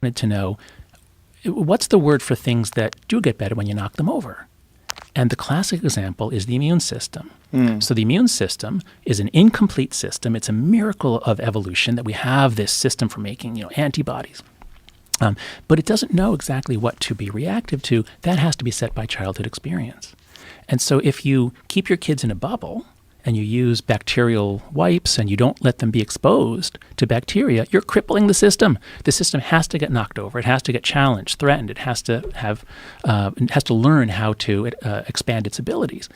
wanted to know, what's the word for things that do get better when you knock them over? And the classic example is the immune system. So the immune system is an incomplete system. It's a miracle of evolution that we have this system for making, antibodies. But it doesn't know exactly what to be reactive to. That has to be set by childhood experience. And so if you keep your kids in a bubble and you use bacterial wipes and you don't let them be exposed to bacteria, you're crippling the system. The system has to get knocked over. It has to get challenged, threatened. It has to learn how to expand its abilities.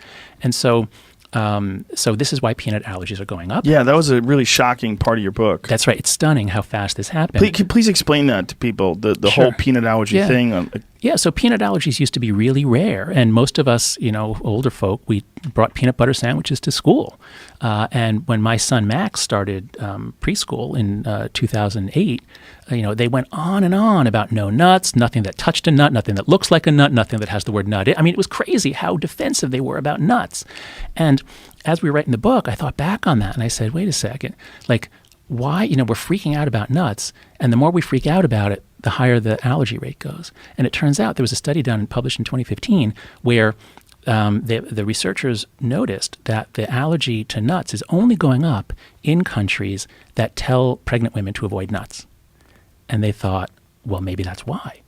And so this is why peanut allergies are going up. Yeah, that was a really shocking part of your book. That's right. It's stunning how fast this happened. Please explain that to people, the Sure. whole peanut allergy thing. Yeah, so peanut allergies used to be really rare, and most of us, older folk, we brought peanut butter sandwiches to school. And when my son Max started preschool in 2008, they went on and on about no nuts, nothing that touched a nut, nothing that looks like a nut, nothing that has the word nut. I mean, it was crazy how defensive they were about nuts. And as we were writing the book, I thought back on that, and I said, wait a second, why, we're freaking out about nuts, and the more we freak out about it, the higher the allergy rate goes. And it turns out there was a study done and published in 2015 where the researchers noticed that the allergy to nuts is only going up in countries that tell pregnant women to avoid nuts. And they thought, well, maybe that's why.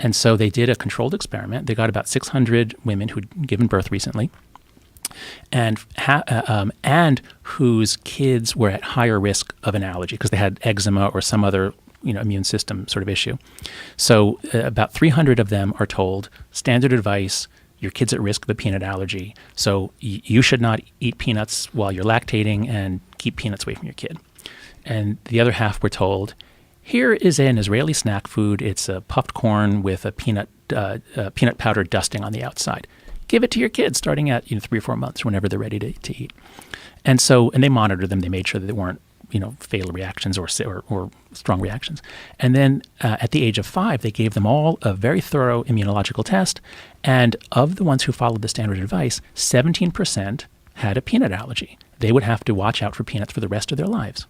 And so they did a controlled experiment. They got about 600 women who'd given birth recently and whose kids were at higher risk of an allergy because they had eczema or some other immune system sort of issue. So about 300 of them are told, standard advice, your kid's at risk of a peanut allergy, so you should not eat peanuts while you're lactating and keep peanuts away from your kid. And the other half were told, here is an Israeli snack food. It's a puffed corn with a peanut powder dusting on the outside. Give it to your kids starting at 3 or 4 months, whenever they're ready to eat. And they monitored them. They made sure that they weren't fatal reactions or strong reactions. And then at the age of 5, they gave them all a very thorough immunological test. And of the ones who followed the standard advice, 17% had a peanut allergy. They would have to watch out for peanuts for the rest of their lives.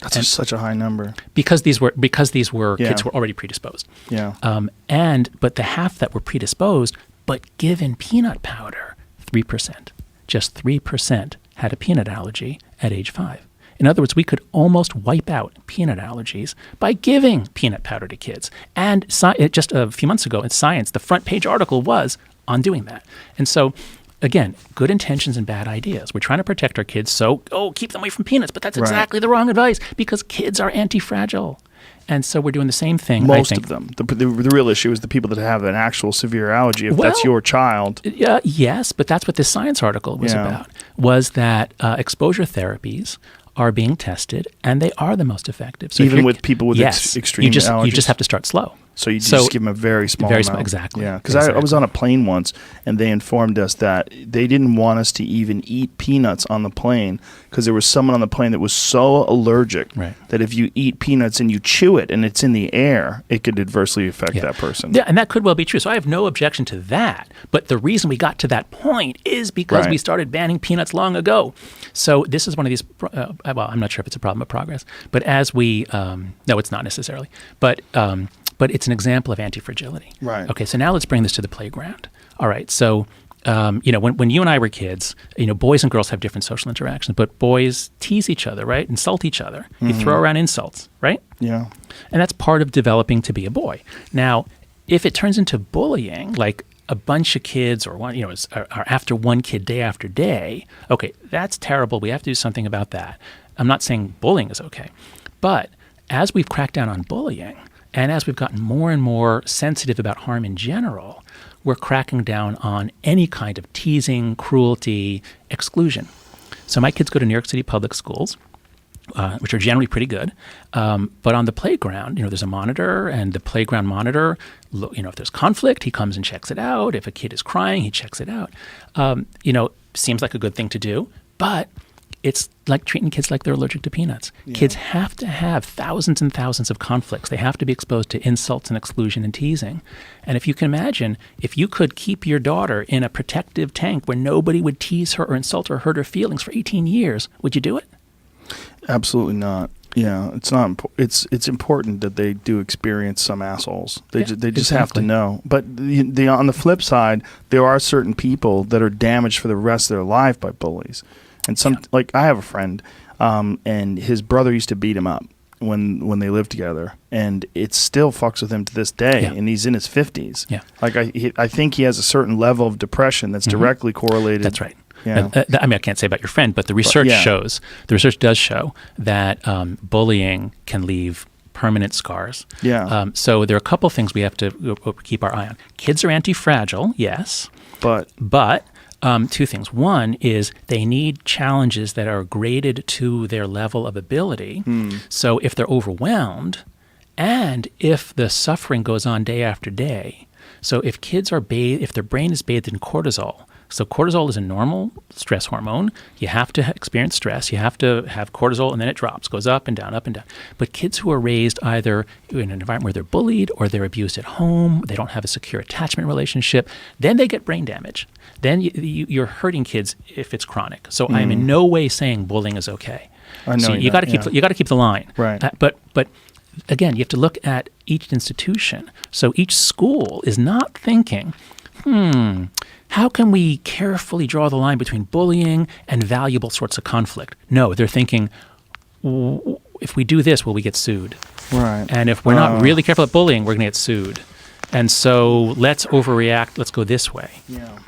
That's such a high number. Because these were kids who were already predisposed. Yeah. But the half that were predisposed, but given peanut powder, 3%. Just 3% had a peanut allergy at age 5. In other words, we could almost wipe out peanut allergies by giving peanut powder to kids. And just a few months ago in Science, the front page article was on doing that. And so, again, good intentions and bad ideas. We're trying to protect our kids, so, keep them away from peanuts. But that's exactly the wrong advice because kids are anti-fragile. And so we're doing the same thing, Most of them. The real issue is the people that have an actual severe allergy, if that's your child. Yes, but that's what this Science article was about, was that exposure therapies are being tested, and they are the most effective. So even with people with extreme allergies? You just have to start slow. So you just give them a very small amount. Exactly. Yeah, because I was on a plane once, and they informed us that they didn't want us to even eat peanuts on the plane because there was someone on the plane that was so allergic that if you eat peanuts and you chew it and it's in the air, it could adversely affect that person. Yeah, and that could well be true. So I have no objection to that. But the reason we got to that point is because we started banning peanuts long ago. So this is one of these, I'm not sure if it's a problem of progress, but as we, no, it's not necessarily, but it's an example of anti-fragility. Right. Okay, so now let's bring this to the playground. All right, so when you and I were kids, boys and girls have different social interactions, but boys tease each other, right? Insult each other. Mm-hmm. You throw around insults, right? Yeah. And that's part of developing to be a boy. Now, if it turns into bullying, like a bunch of kids or one, are after one kid day after day, okay, that's terrible. We have to do something about that. I'm not saying bullying is okay, but as we've cracked down on bullying, and as we've gotten more and more sensitive about harm in general, we're cracking down on any kind of teasing, cruelty, exclusion. So my kids go to New York City public schools, which are generally pretty good. But on the playground, there's a monitor, and the playground monitor, if there's conflict, he comes and checks it out. If a kid is crying, he checks it out. Seems like a good thing to do, but it's like treating kids like they're allergic to peanuts. Yeah. Kids have to have thousands and thousands of conflicts. They have to be exposed to insults and exclusion and teasing. And if you can imagine, if you could keep your daughter in a protective tank where nobody would tease her or insult her or hurt her feelings for 18 years, would you do it? Absolutely not. Yeah, it's not. It's important that they do experience some assholes. They just have to know. But on the flip side, there are certain people that are damaged for the rest of their life by bullies. And like I have a friend, and his brother used to beat him up when they lived together, and it still fucks with him to this day. And he's in his 50s. Yeah, like I think he has a certain level of depression that's directly correlated. That's right. Yeah. I mean, I can't say about your friend, but the research does show that bullying can leave permanent scars. Yeah. So there are a couple things we have to keep our eye on. Kids are anti-fragile, yes. But two things. One is they need challenges that are graded to their level of ability. So if they're overwhelmed and if the suffering goes on day after day, so if kids are if their brain is bathed in cortisol, so cortisol is a normal stress hormone. You have to experience stress. You have to have cortisol, and then it drops, goes up and down, up and down. But kids who are raised either in an environment where they're bullied or they're abused at home, they don't have a secure attachment relationship, then they get brain damage. Then you're hurting kids if it's chronic. So I'm in no way saying bullying is okay. I know so you got to keep the line. Right. But again, you have to look at each institution. So each school is not thinking, how can we carefully draw the line between bullying and valuable sorts of conflict? No, they're thinking, if we do this, will we get sued? Right. And if we're not really careful at bullying, we're going to get sued. And so let's overreact. Let's go this way. Yeah.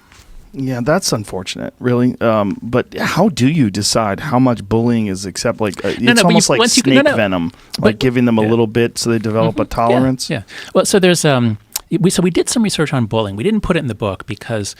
Yeah, that's unfortunate, really. But how do you decide how much bullying is acceptable? Like it's almost like snake venom, like giving them a little bit so they develop a tolerance. Yeah. Well, so there's we did some research on bullying. We didn't put it in the book because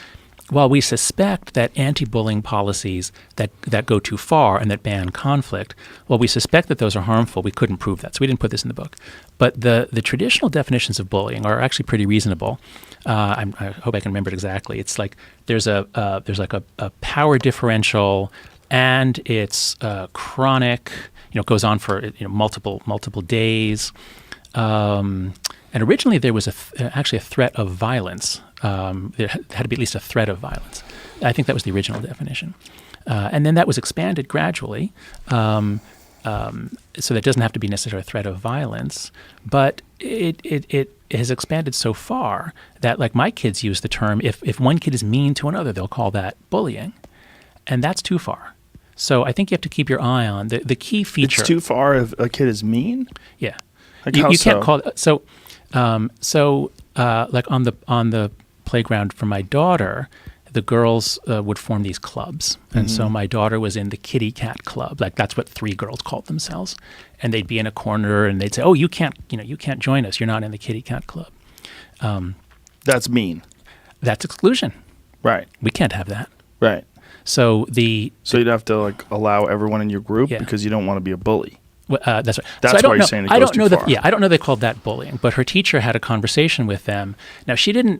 while we suspect that anti-bullying policies that go too far and that ban conflict, while we suspect that those are harmful, we couldn't prove that. So we didn't put this in the book. But the traditional definitions of bullying are actually pretty reasonable. I hope I can remember it exactly. It's like there's a power differential, and it's chronic. It goes on for multiple days. And originally there was actually a threat of violence. There had to be at least a threat of violence. I think that was the original definition. And then that was expanded gradually, so that doesn't have to be necessarily a threat of violence. But it has expanded so far that, like, my kids use the term, if one kid is mean to another, they'll call that bullying. And that's too far. So I think you have to keep your eye on the key feature. It's too far if a kid is mean? Yeah. Like you can't call it. Like on the playground for my daughter, the girls would form these clubs. And so my daughter was in the kitty cat club. Like, that's what 3 girls called themselves. And they'd be in a corner and they'd say, "Oh, you can't join us. You're not in the kitty cat club." That's mean. That's exclusion. Right. We can't have that. Right. So you'd have to, like, allow everyone in your group because you don't want to be a bully. That's right. That's why you're saying it goes too far. I don't know they called that bullying, but her teacher had a conversation with them. Now,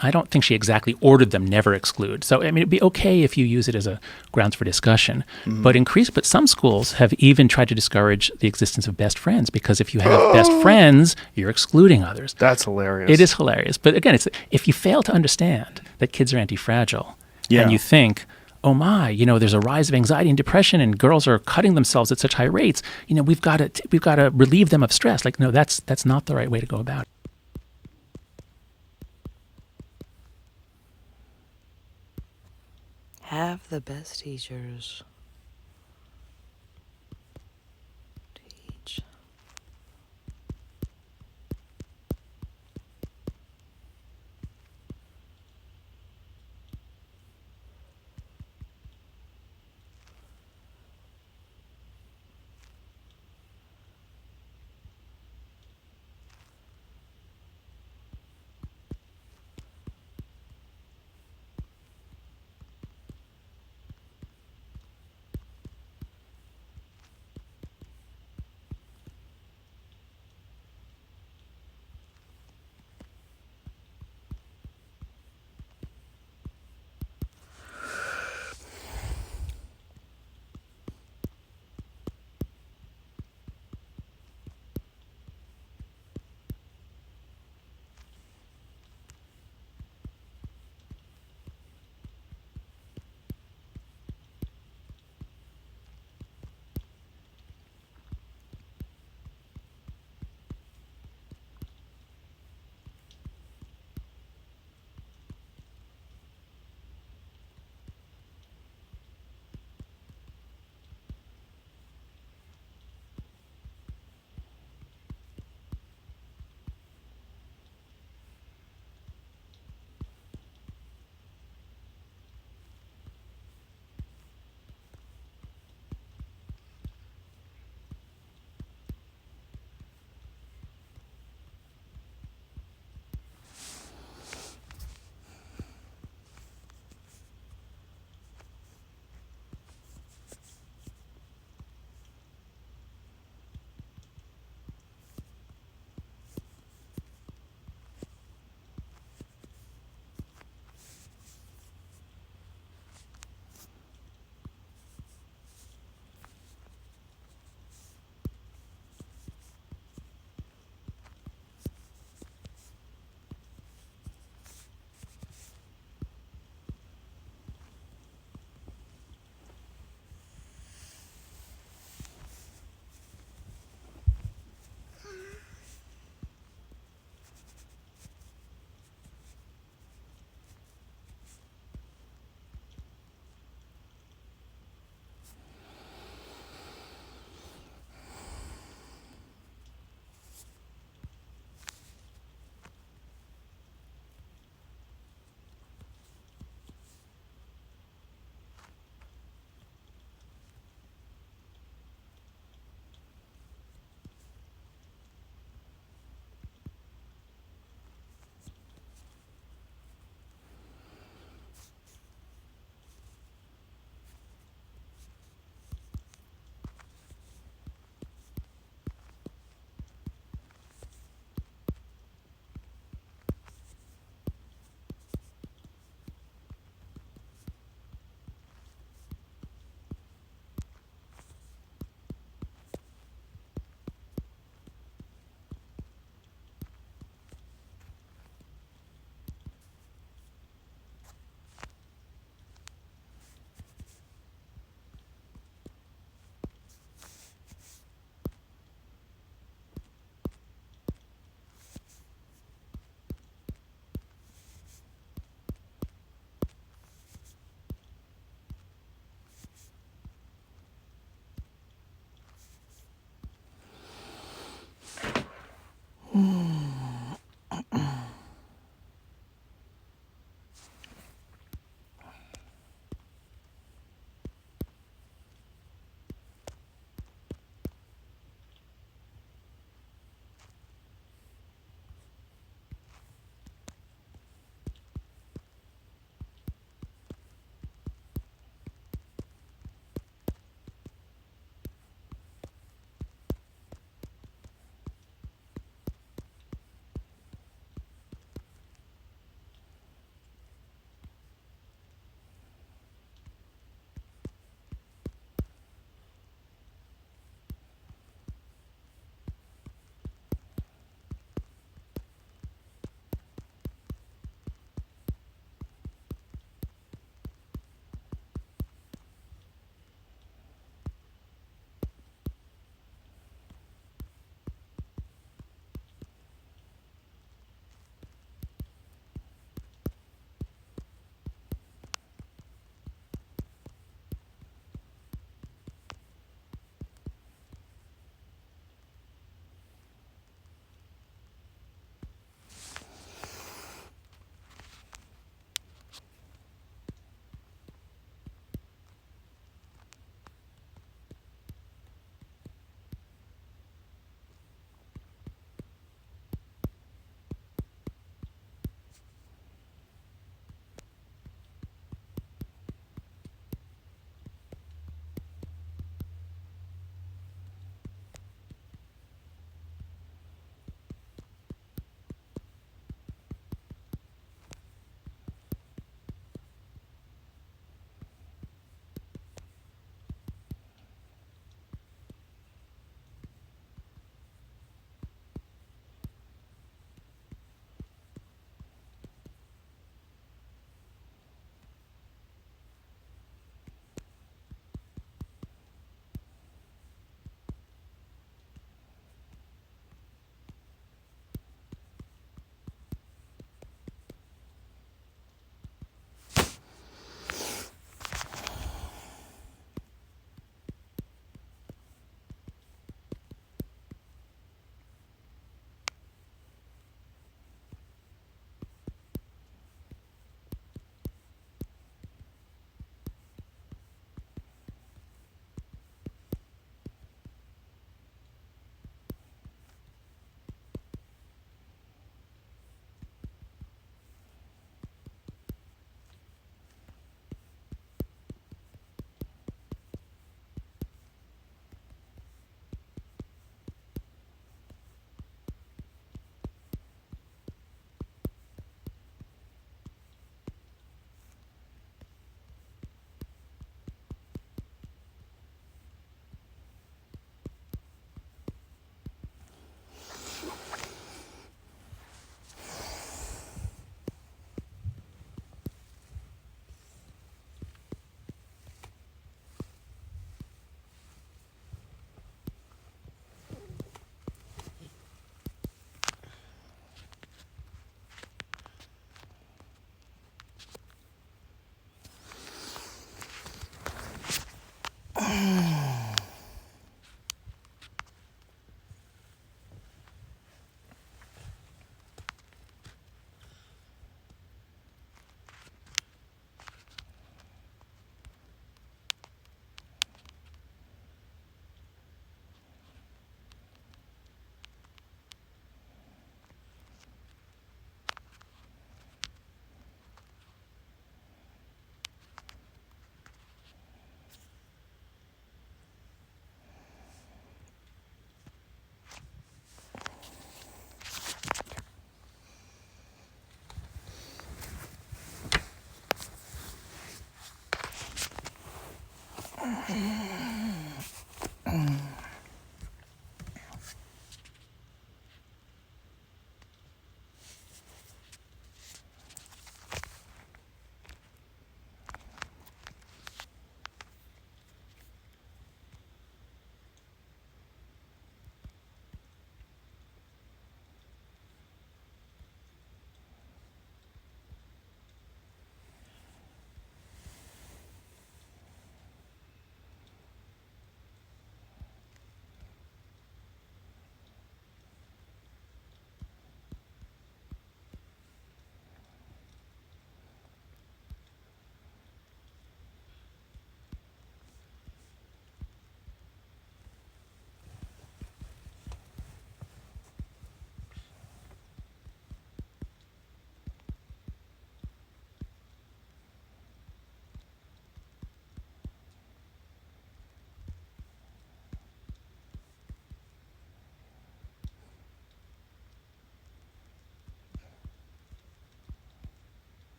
I don't think she exactly ordered them never exclude. So, I mean, it'd be okay if you use it as a grounds for discussion. But some schools have even tried to discourage the existence of best friends, because if you have best friends, you're excluding others. That's hilarious. It is hilarious. But again, if you fail to understand that kids are anti-fragile and you think, oh my, there's a rise of anxiety and depression, and girls are cutting themselves at such high rates. We've got to relieve them of stress. Like, no, that's not the right way to go about it. Have the best teachers. Teach.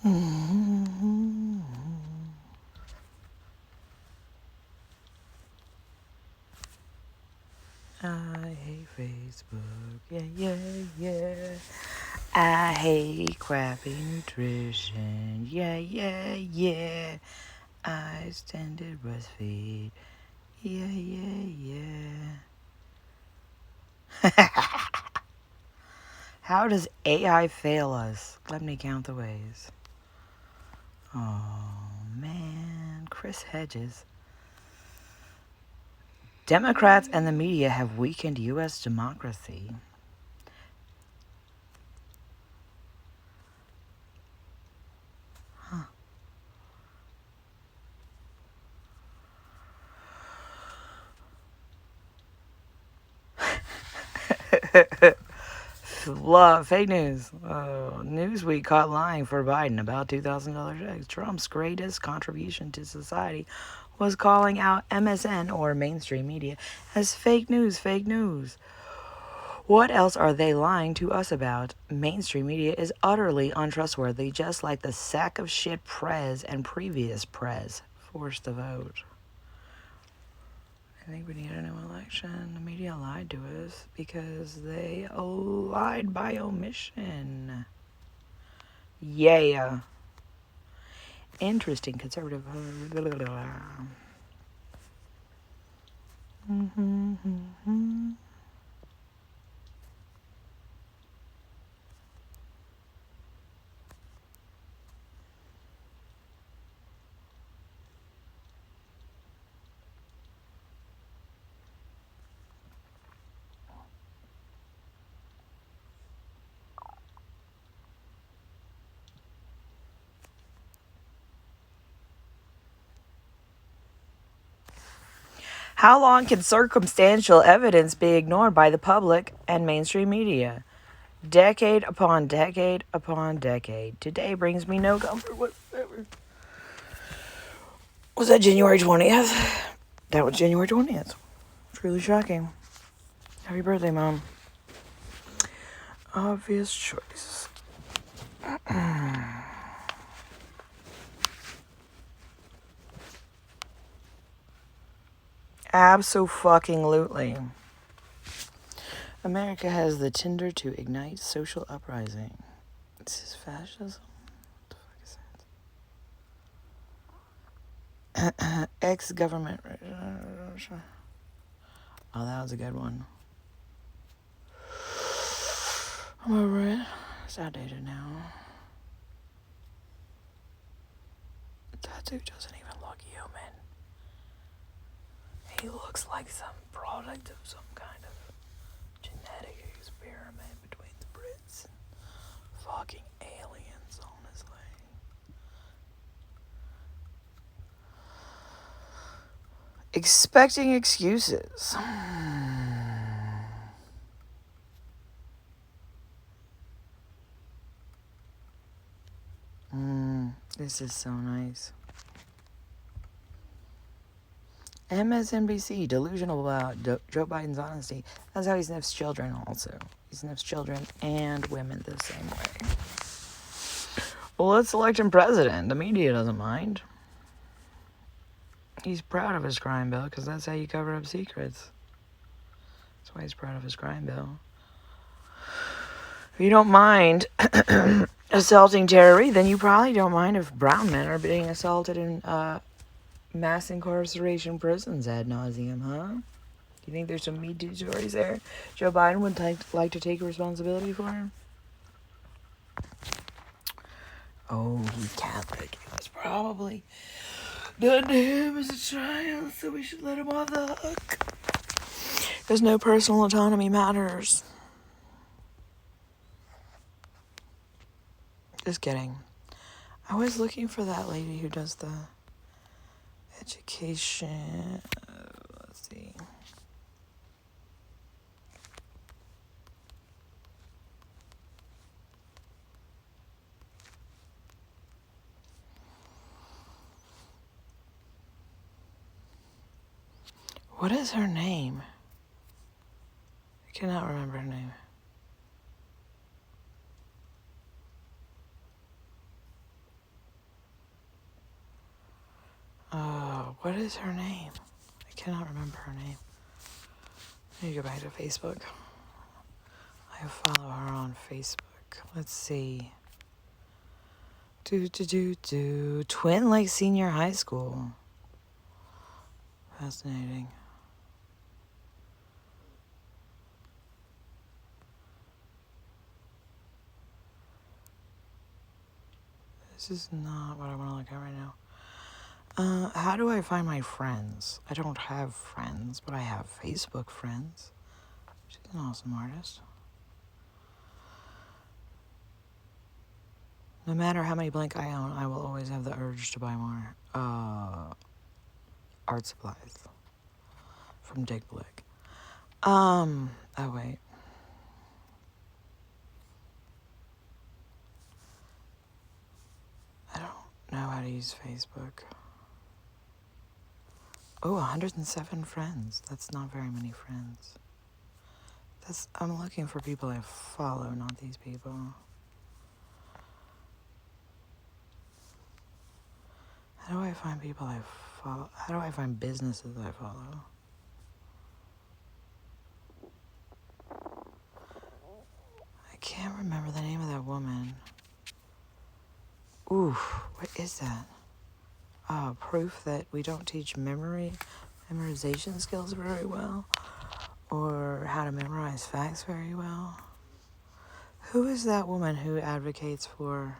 I hate Facebook. Yeah, yeah, yeah. I hate crappy nutrition. Yeah, yeah, yeah. I extended breastfeed. Yeah, yeah, yeah. How does AI fail us? Let me count the ways. Oh, man. Chris Hedges. Democrats and the media have weakened U.S. democracy. Love fake news. Newsweek caught lying for Biden about $2,000 checks. Trump's greatest contribution to society was calling out MSN or mainstream media as fake news, fake news. What else are they lying to us about? Mainstream media is utterly untrustworthy, just like the sack of shit prez and previous prez forced the vote. I think we need a new election. The media lied to us because they lied by omission. Yeah. Interesting conservative. How long can circumstantial evidence be ignored by the public and mainstream media? Decade upon decade upon decade. Today brings me no comfort whatsoever. Was that January 20th? That was January 20th. Truly shocking. Happy birthday, Mom. Obvious choice. Abso-fucking-lutely. America has the tinder to ignite social uprising. This is fascism? What the fuck is that? Ex-government. Oh, that was a good one. I'm over it. It's outdated now. That dude doesn't even look human. He looks like some product of some kind of genetic experiment between the Brits and fucking aliens, honestly. Expecting excuses. This is so nice. MSNBC, delusional about Joe Biden's honesty. That's how he sniffs children also. He sniffs children and women the same way. Well, let's elect him president. The media doesn't mind. He's proud of his crime bill because that's how you cover up secrets. That's why he's proud of his crime bill. If you don't mind assaulting Terry, then you probably don't mind if brown men are being assaulted in mass incarceration prisons ad nauseum, huh? You think there's some Me Too stories there Joe Biden would like to take responsibility for? Oh, he's Catholic. It was probably done to him as a child, so we should let him off the hook. Because no personal autonomy matters. Just kidding. I was looking for that lady who does the education. Let's see. What is her name? I cannot remember her name. What is her name? I cannot remember her name. I need to go back to Facebook. I follow her on Facebook. Let's see. Twin Lake Senior High School. Fascinating. This is not what I want to look at right now. How do I find my friends? I don't have friends, but I have Facebook friends. She's an awesome artist. No matter how many blank I own, I will always have the urge to buy more. Art supplies from Dick Blick. Oh wait. I don't know how to use Facebook. Oh, 107 friends. That's not very many friends. I'm looking for people I follow, not these people. How do I find people I follow? How do I find businesses I follow? I can't remember the name of that woman. Ooh, what is that? Proof that we don't teach memorization skills very well, or how to memorize facts very well. Who is that woman who advocates for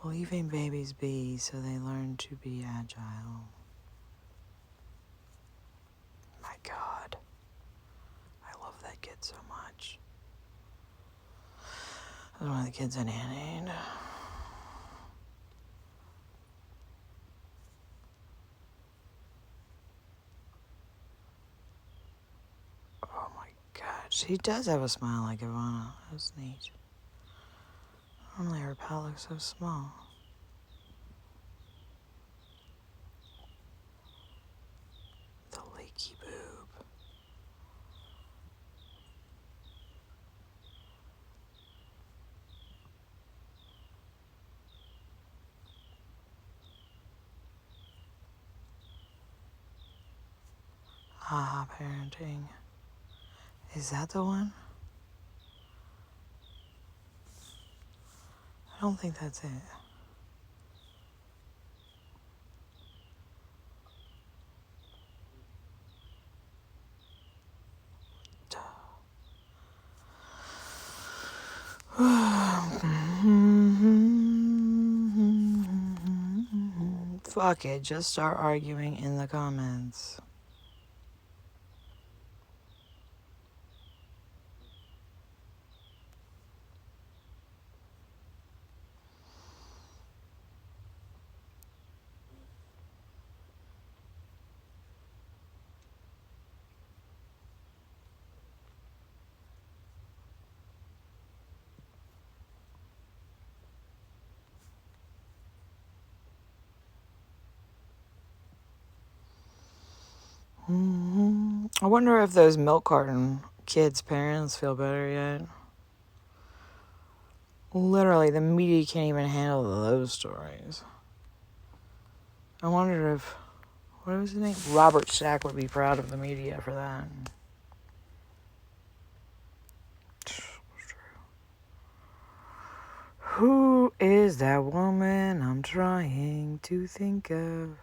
leaving babies be so they learn to be agile? My God. I love that kid so much. That was one of the kids I nannied. Oh my God. She does have a smile like Ivana. That's neat. Normally her palate looks so small. The leaky boob. Parenting. Is that the one? I don't think that's it. Fuck it, just start arguing in the comments. I wonder if those milk carton kids' parents feel better yet. Literally, the media can't even handle those stories. I wonder if, what was his name? Robert Stack would be proud of the media for that. Who is that woman I'm trying to think of?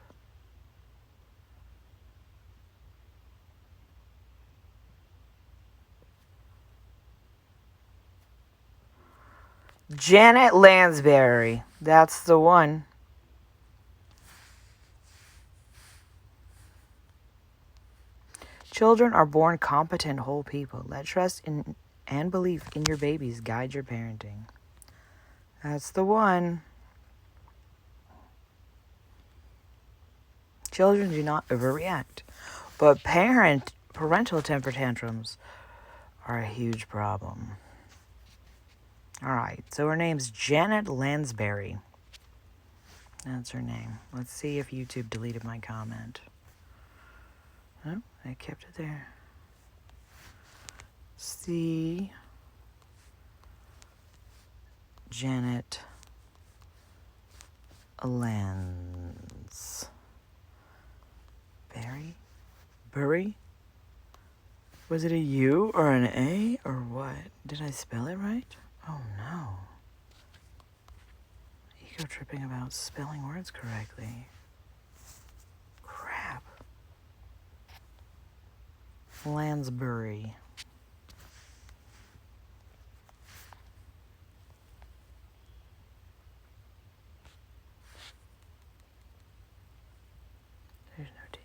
Janet Lansbury. That's the one. Children are born competent whole people. Let trust in and belief in your babies guide your parenting. That's the one. Children do not overreact, but parental temper tantrums are a huge problem. All right, so her name's Janet Lansbury. That's her name. Let's see if YouTube deleted my comment. Oh, I kept it there. See, Janet Lansbury. Bury? Was it a U or an A or what? Did I spell it right? Oh no. Ego tripping about spelling words correctly. Crap. Lansbury. There's no T.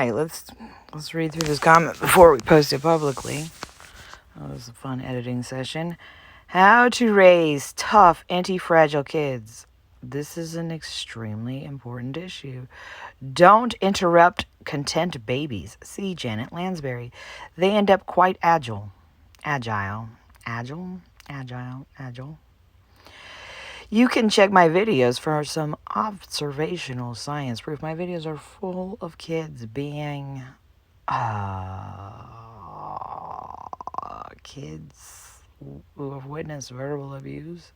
right, let's read through this comment before we post it publicly. That was a fun editing session. How to raise tough, anti-fragile kids. This is an extremely important issue. Don't interrupt content babies. See Janet Lansbury. They end up quite agile. You can check my videos for some observational science proof. My videos are full of kids being kids who have witnessed verbal abuse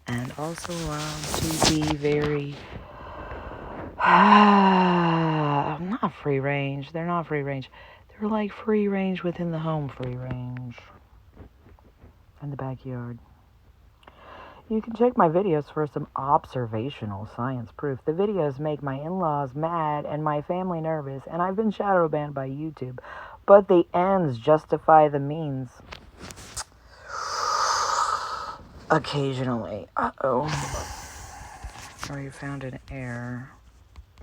and also allowed to be very not free range. They're not free range. They're like free range within the home, free range in the backyard. You can check my videos for some observational science proof. The videos make my in-laws mad and my family nervous, and I've been shadow banned by YouTube. But the ends justify the means. Occasionally. Uh-oh. Oh, you found an error.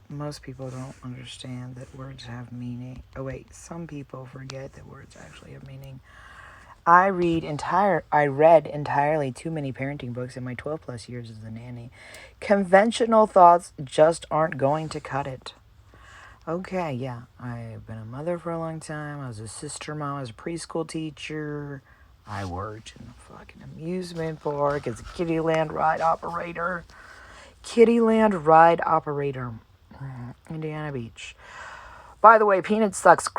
Most people don't understand that words have meaning. Oh, wait. Some people forget that words actually have meaning. I read entirely too many parenting books in my 12 plus years as a nanny. Conventional thoughts just aren't going to cut it. Okay, yeah. I've been a mother for a long time. I was a sister mom. I was a preschool teacher. I worked in a fucking amusement park as a Kittyland ride operator. Indiana Beach. By the way, peanuts suck.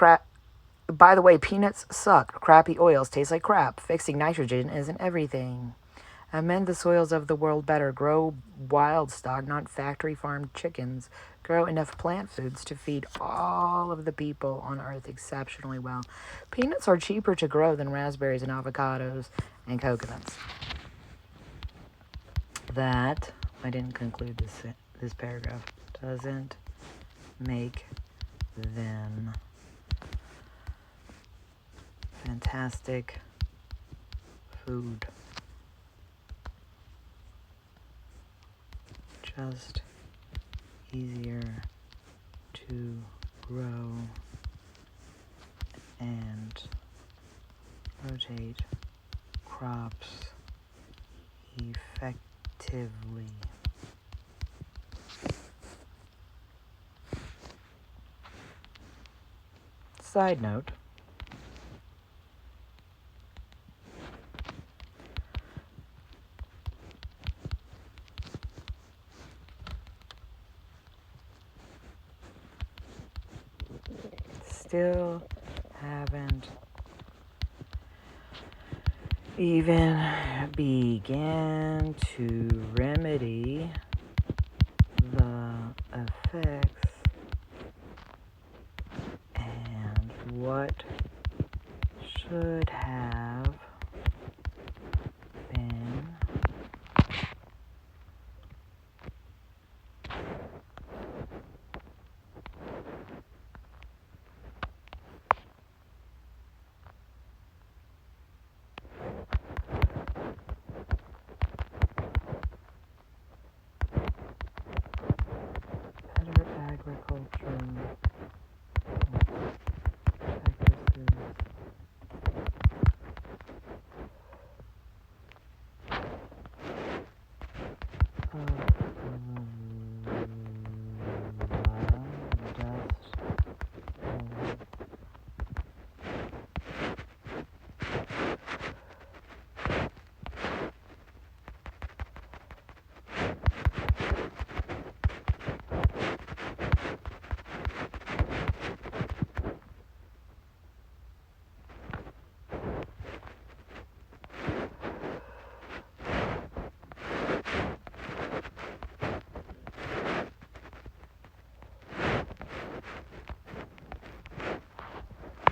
Crappy oils taste like crap. Fixing nitrogen isn't everything. Amend the soils of the world better. Grow wild stock, not factory farmed chickens. Grow enough plant foods to feed all of the people on Earth exceptionally well. Peanuts are cheaper to grow than raspberries and avocados and coconuts. That, I didn't conclude this paragraph, doesn't make them fantastic food. Just easier to grow and rotate crops effectively. Side note, still haven't even began to remedy the effects and what should have been better agriculture practices.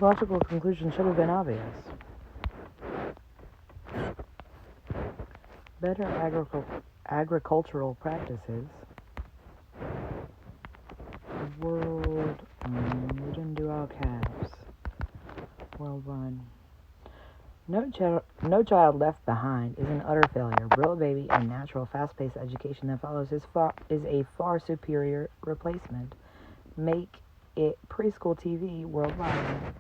Logical conclusion should have been obvious. Better agricultural practices. World, we didn't do all caps. Worldwide. No Child Left Behind is an utter failure. Brill Baby and natural, fast-paced education that follows is a far superior replacement. Make preschool TV worldwide.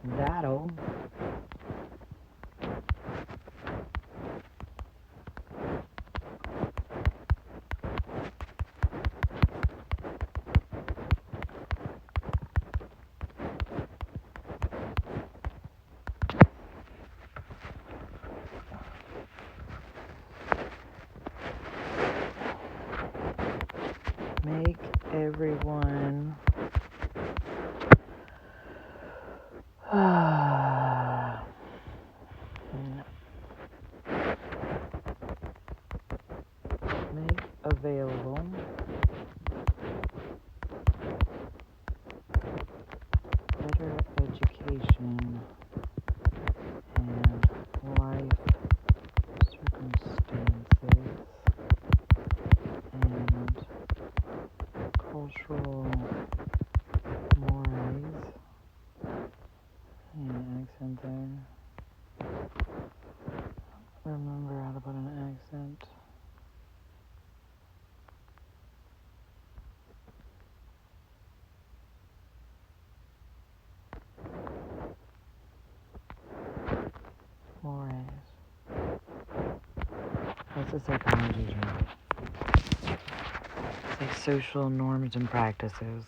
That'll make everyone make available better education and life circumstances and cultural mores. Accent there. Remember how to put an accent. Mores. That's a psychology term. It's like social norms and practices.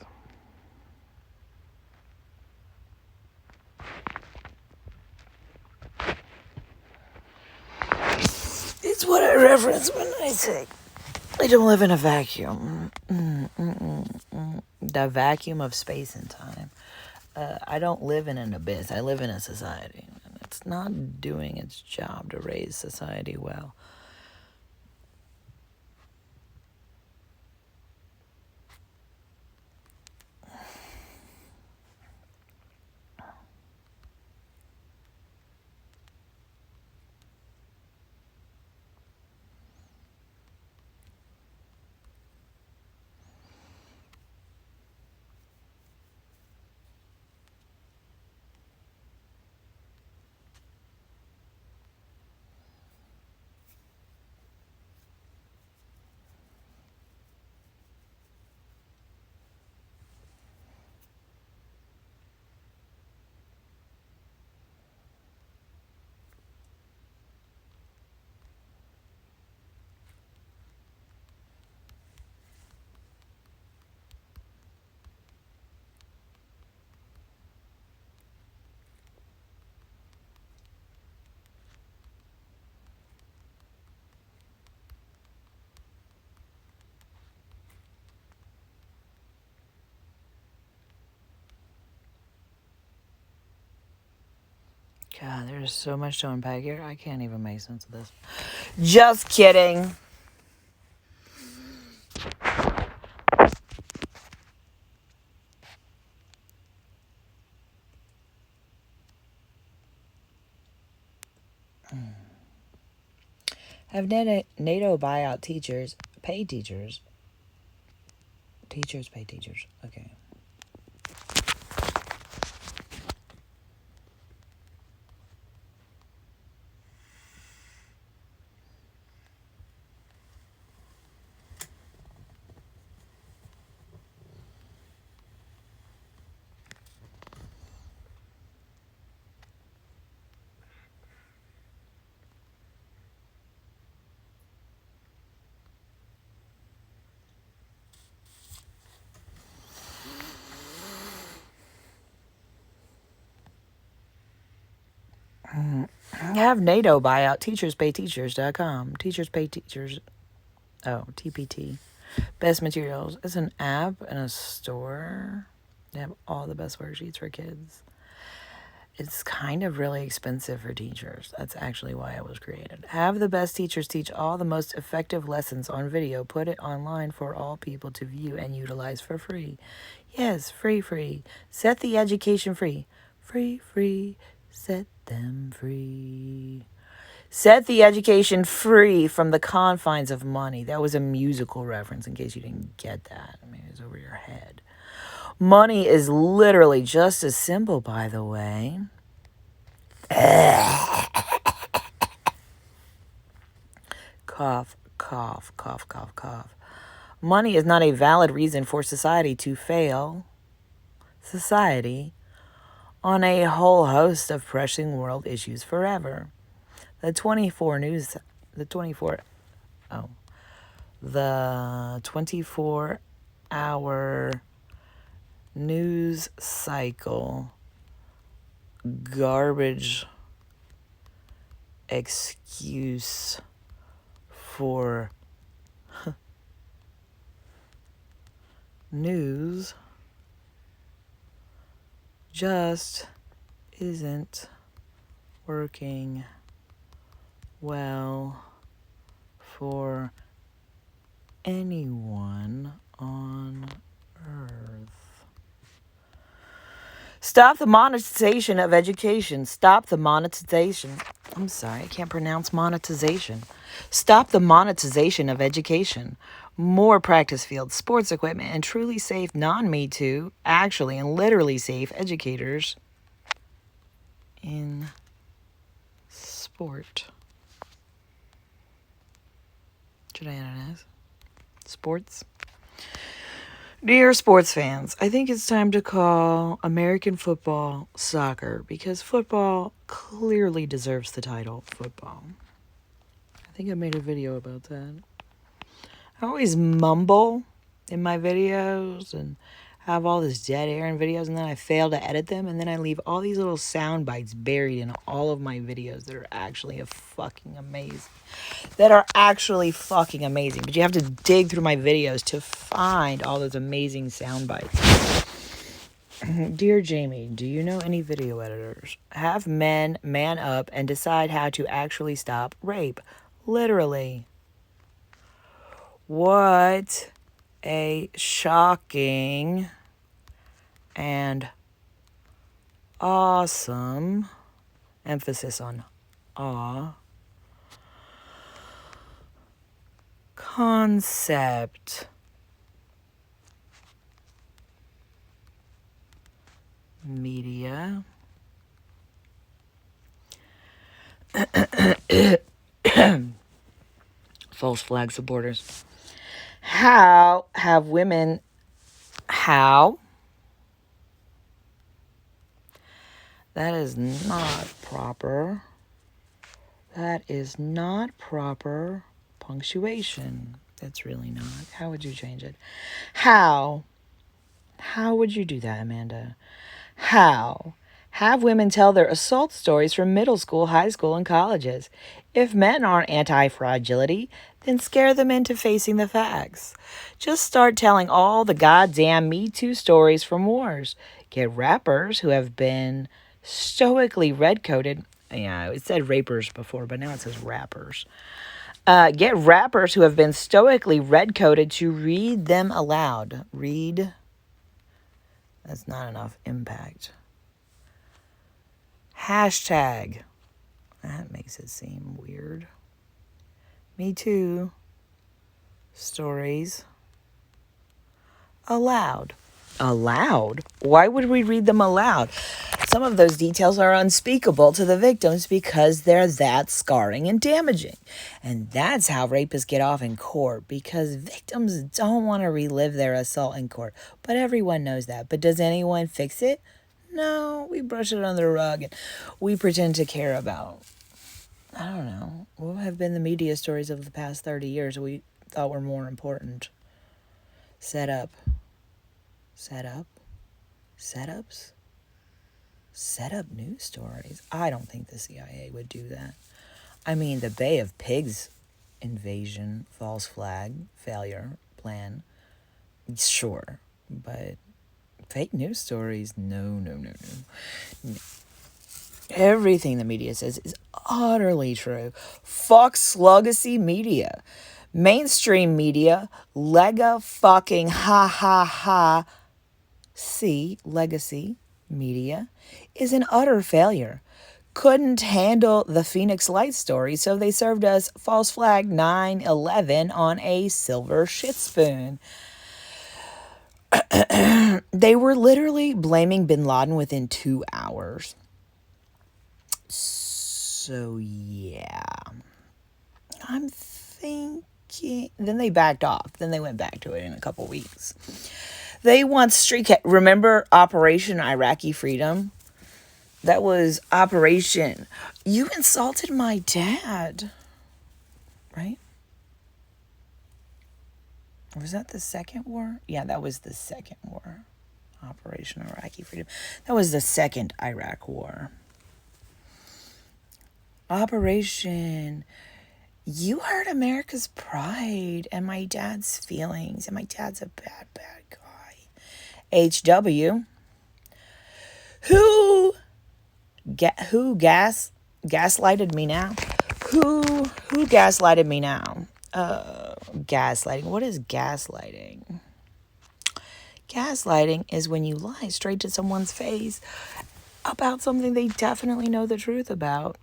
It's what I reference when I say I don't live in a vacuum. The vacuum of space and time. I don't live in an abyss. I live in a society. And it's not doing its job to raise society well. God, there's so much to unpack here. I can't even make sense of this. Just kidding. Have NATO buyout teachers pay teachers? Teachers pay teachers. Okay. Have NATO buyout teacherspayteachers.com. Teachers pay teachers. Oh, TPT. Best materials. It's an app and a store. They have all the best worksheets for kids. It's kind of really expensive for teachers. That's actually why it was created. Have the best teachers teach all the most effective lessons on video. Put it online for all people to view and utilize for free. Yes, free. Set the education free. Free. Set them free. Set the education free from the confines of money. That was a musical reference in case you didn't get that. I mean, it was over your head. Money is literally just as simple, by the way. Cough. Money is not a valid reason for society to fail society on a whole host of pressing world issues forever. The 24 news, the 24, oh, the 24-hour news cycle garbage excuse for news just isn't working well for anyone on earth. Stop the monetization of education. Stop the monetization. I'm sorry, I can't pronounce monetization. Stop the monetization of education. More practice fields, sports equipment, and truly safe, non-Me Too, actually and literally safe educators in sport. Should I add an S? Sports. Dear sports fans, I think it's time to call American football soccer because football clearly deserves the title football. I think I made a video about that. I always mumble in my videos and have all this dead air in videos, and then I fail to edit them, and then I leave all these little sound bites buried in all of my videos that are actually fucking amazing. But you have to dig through my videos to find all those amazing sound bites. Dear Jamie, do you know any video editors? Have men man up and decide how to actually stop rape. Literally. What a shocking and awesome, emphasis on awe, concept. Media. False flag supporters. How have women... How? That is not proper. That is not proper punctuation. That's really not. How would you change it? How? How would you do that, Amanda? How? Have women tell their assault stories from middle school, high school, and colleges. If men aren't anti-fragility, then scare them into facing the facts. Just start telling all the goddamn Me Too stories from wars. Get rappers who have been stoically red-coded. Yeah, it said rapers before, but now it says rappers. Get rappers who have been stoically red-coded to read them aloud. Read. That's not enough impact. Hashtag. That makes it seem weird. Me Too. Stories. Aloud. Aloud? Why would we read them aloud? Some of those details are unspeakable to the victims because they're that scarring and damaging. And that's how rapists get off in court, because victims don't want to relive their assault in court. But everyone knows that. But does anyone fix it? No, we brush it under the rug and we pretend to care about, I don't know, what have been the media stories of the past 30 years we thought were more important? Setups? Set up news stories. I don't think the CIA would do that. I mean, the Bay of Pigs invasion, false flag, failure, plan, sure. But fake news stories, no. Everything the media says is utterly true. Fox legacy media. Mainstream media, lega fucking ha. See, legacy media is an utter failure. Couldn't handle the Phoenix Lights story, so they served us false flag 9/11 on a silver shit spoon. They were literally blaming bin Laden within 2 hours. So, yeah. I'm thinking can't. Then they backed off. Then they went back to it in a couple weeks. They want street cat. Remember Operation Iraqi Freedom? That was Operation. You insulted my dad. Right? Or was that the second war? Yeah, that was the second war. Operation Iraqi Freedom. That was the second Iraq war. Operation. You hurt America's pride and my dad's feelings. And my dad's a bad, bad guy. HW. Who gaslighted me now? Who gaslighted me now? Gaslighting. What is gaslighting? Gaslighting is when you lie straight to someone's face about something they definitely know the truth about.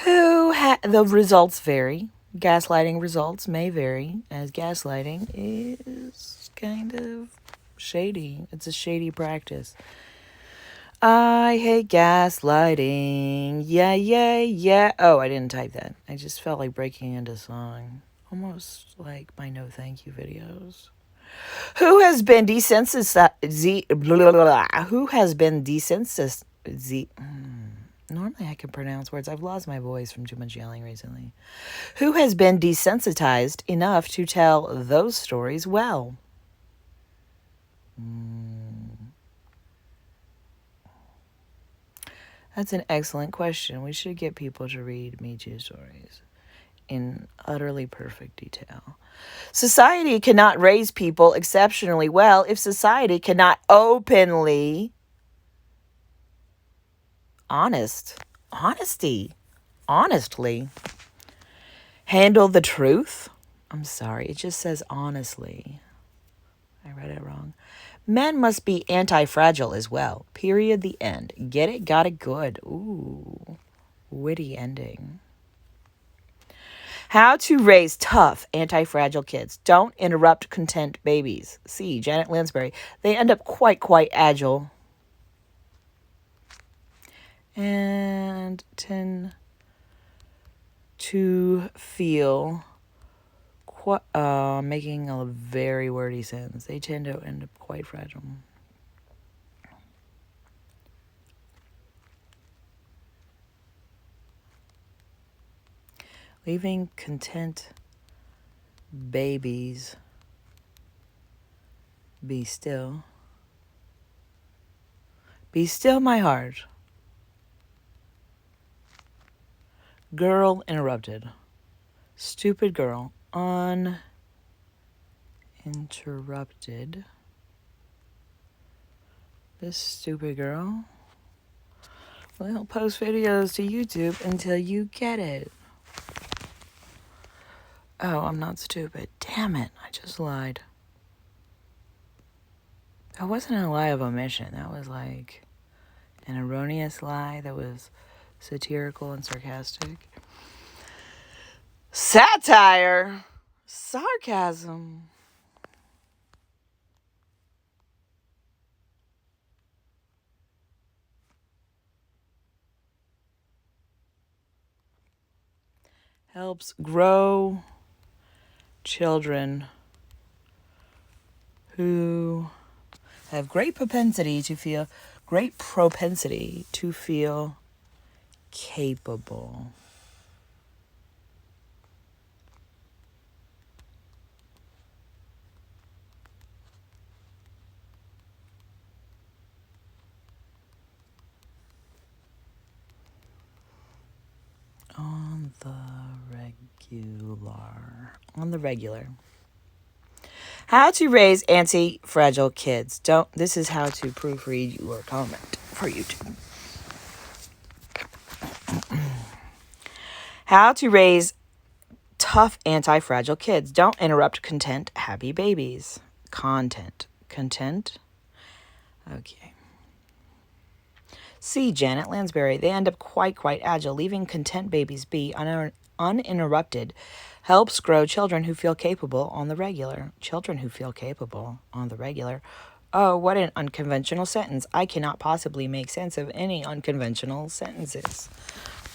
The results vary. Gaslighting results may vary, as gaslighting is kind of shady. It's a shady practice. I hate gaslighting. Yeah, yeah, yeah. Oh, I didn't type that. I just felt like breaking into song. Almost like my no thank you videos. Who has been desensitized? Who has been desensitized? Normally I can pronounce words. I've lost my voice from too much yelling recently. Who has been desensitized enough to tell those stories well? That's an excellent question. We should get people to read Me Too stories in utterly perfect detail. Society cannot raise people exceptionally well if society cannot honestly handle the truth. I'm sorry, it just says honestly. I read it wrong. Men must be anti-fragile as well. Period. The end. Get it? Got it? Good. Ooh. Witty ending. How to raise tough, anti-fragile kids. Don't interrupt content babies. See, Janet Lansbury. They end up quite agile. And tend to feel making a very wordy sentence. They tend to end up quite fragile. Leaving content babies be still. Be still, my heart. Girl interrupted. Stupid girl. Uninterrupted. This stupid girl will post videos to YouTube until you get it. Oh, I'm not stupid. Damn it. I just lied. That wasn't a lie of omission. That was like an erroneous lie that was satirical and sarcastic. Satire. Sarcasm. Helps grow children who have great propensity to feel capable. On the regular. How to raise anti-fragile kids. This is how to proofread your comment for YouTube. How to raise tough anti-fragile kids. Don't interrupt content happy babies. Content. Okay. See, Janet Lansbury. They end up quite agile. Leaving content babies be uninterrupted helps grow children who feel capable on the regular. Oh, what an unconventional sentence. I cannot possibly make sense of any unconventional sentences.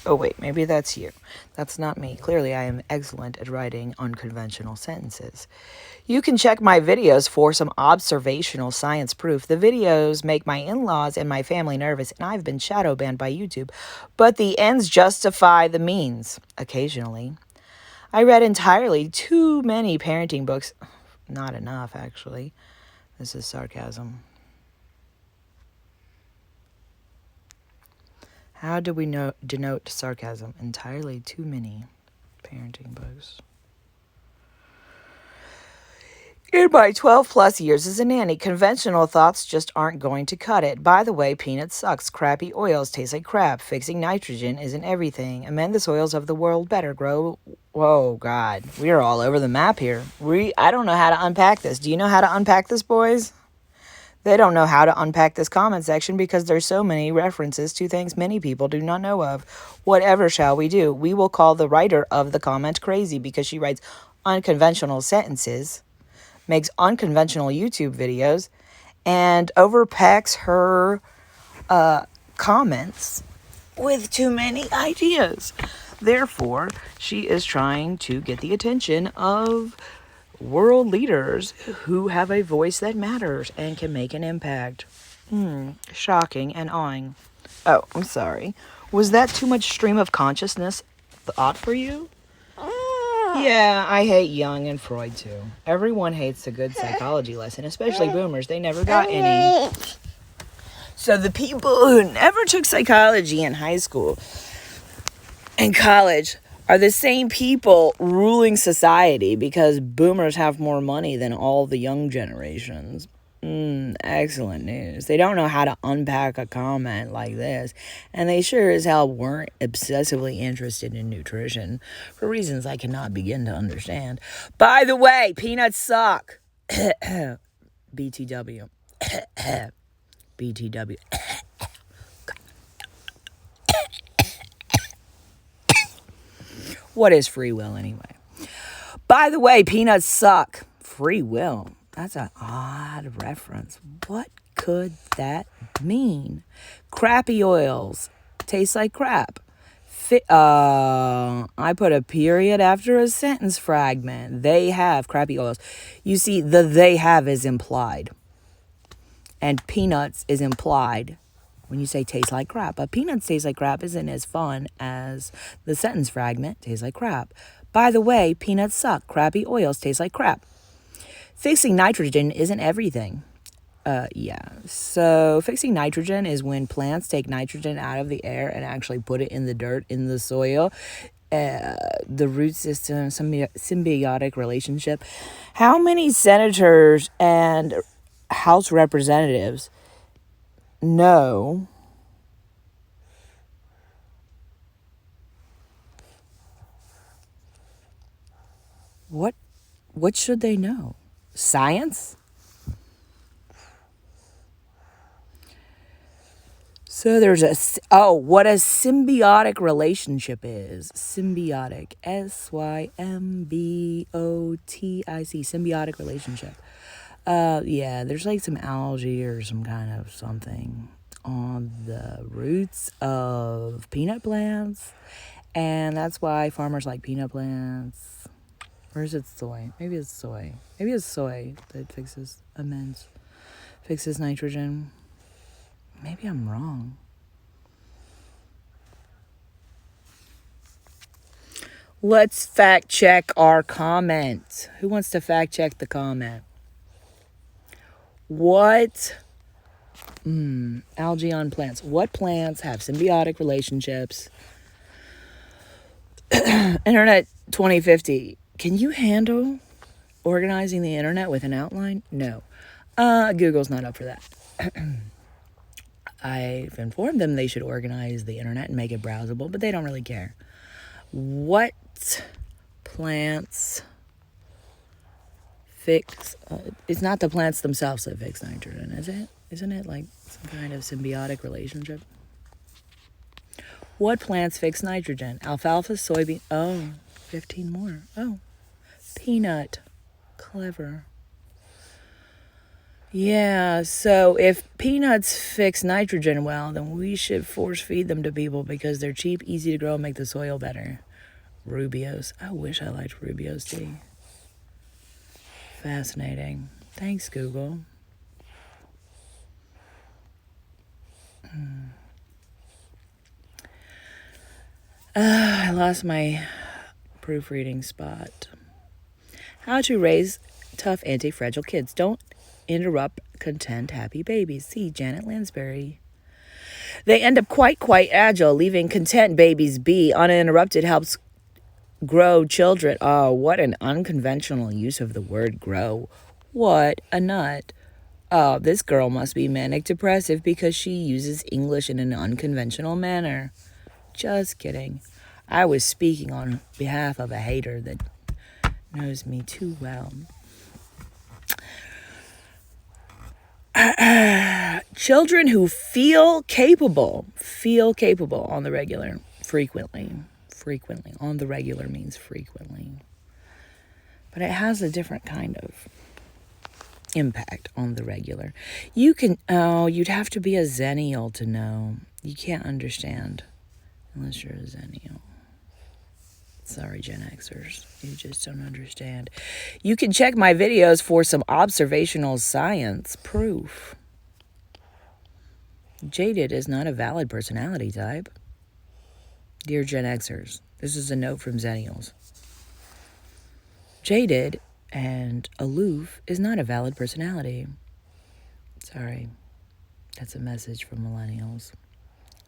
Oh, wait, maybe that's you. That's not me. Clearly, I am excellent at writing unconventional sentences. You can check my videos for some observational science proof. The videos make my in-laws and my family nervous, and I've been shadow banned by YouTube. But the ends justify the means, occasionally. I read entirely too many parenting books. Not enough, actually. This is sarcasm. How do we denote sarcasm? Entirely too many parenting books. In my 12 plus years as a nanny, conventional thoughts just aren't going to cut it. By the way, peanuts sucks. Crappy oils taste like crap. Fixing nitrogen isn't everything. Amend the soils of the world better. Grow. Whoa, God. We are all over the map here. I don't know how to unpack this. Do you know how to unpack this, boys? They don't know how to unpack this comment section because there's so many references to things many people do not know of. Whatever shall we do? We will call the writer of the comment crazy because she writes unconventional sentences, makes unconventional YouTube videos, and overpacks her comments with too many ideas. Therefore, she is trying to get the attention of world leaders who have a voice that matters and can make an impact. Shocking and awing. Oh, I'm sorry. Was that too much stream of consciousness thought for you? Yeah, I hate Jung and Freud too. Everyone hates a good psychology lesson, especially boomers. They never got any. So the people who never took psychology in high school and college are the same people ruling society because boomers have more money than all the young generations. Excellent news. They don't know how to unpack a comment like this, and they sure as hell weren't obsessively interested in nutrition for reasons I cannot begin to understand. By the way, peanuts suck. BTW. BTW. What is free will anyway? By the way, peanuts suck. Free will. That's an odd reference. What could that mean? Crappy oils taste like crap. I put a period after a sentence fragment. They have crappy oils. You see, the they have is implied. And peanuts is implied when you say taste like crap. But peanuts taste like crap isn't as fun as the sentence fragment tastes like crap. By the way, peanuts suck. Crappy oils taste like crap. Fixing nitrogen isn't everything. So fixing nitrogen is when plants take nitrogen out of the air and actually put it in the dirt, in the soil. The root system, symbiotic relationship. How many senators and House representatives know what should they know? Science? So there's what a symbiotic relationship is. Symbiotic. SYMBOTIC. Symbiotic relationship. There's like some algae or some kind of something on the roots of peanut plants. And that's why farmers like peanut plants. Or is it soy? Maybe it's soy. Maybe it's soy that fixes nitrogen. Maybe I'm wrong. Let's fact check our comment. Who wants to fact check the comment? What? Algae on plants. What plants have symbiotic relationships? Internet 2050. Can you handle organizing the internet with an outline? No. Google's not up for that. I've informed them they should organize the internet and make it browsable, but they don't really care. What plants fix... it's not the plants themselves that fix nitrogen, is it? Isn't it like some kind of symbiotic relationship? What plants fix nitrogen? Alfalfa, soybean... 15 more. Peanut. Clever. Yeah, so if peanuts fix nitrogen well, then we should force feed them to people because they're cheap, easy to grow, and make the soil better. Rubios. I wish I liked Rubio's tea. Fascinating. Thanks, Google. I lost my proofreading spot. How to raise tough, anti-fragile kids. Don't interrupt content, happy babies. See Janet Lansbury. They end up quite agile, leaving content babies be. Uninterrupted helps grow children. Oh, what an unconventional use of the word grow. What a nut. Oh, this girl must be manic depressive because she uses English in an unconventional manner. Just kidding. I was speaking on behalf of a hater that knows me too well. Children who feel capable on the regular, frequently, on the regular means frequently, but it has a different kind of impact on the regular. You'd have to be a Zennial to know. You can't understand unless you're a Zennial. Sorry, Gen Xers. You just don't understand. You can check my videos for some observational science proof. Jaded is not a valid personality type. Dear Gen Xers, this is a note from Zennials. Jaded and aloof is not a valid personality. Sorry. That's a message from millennials.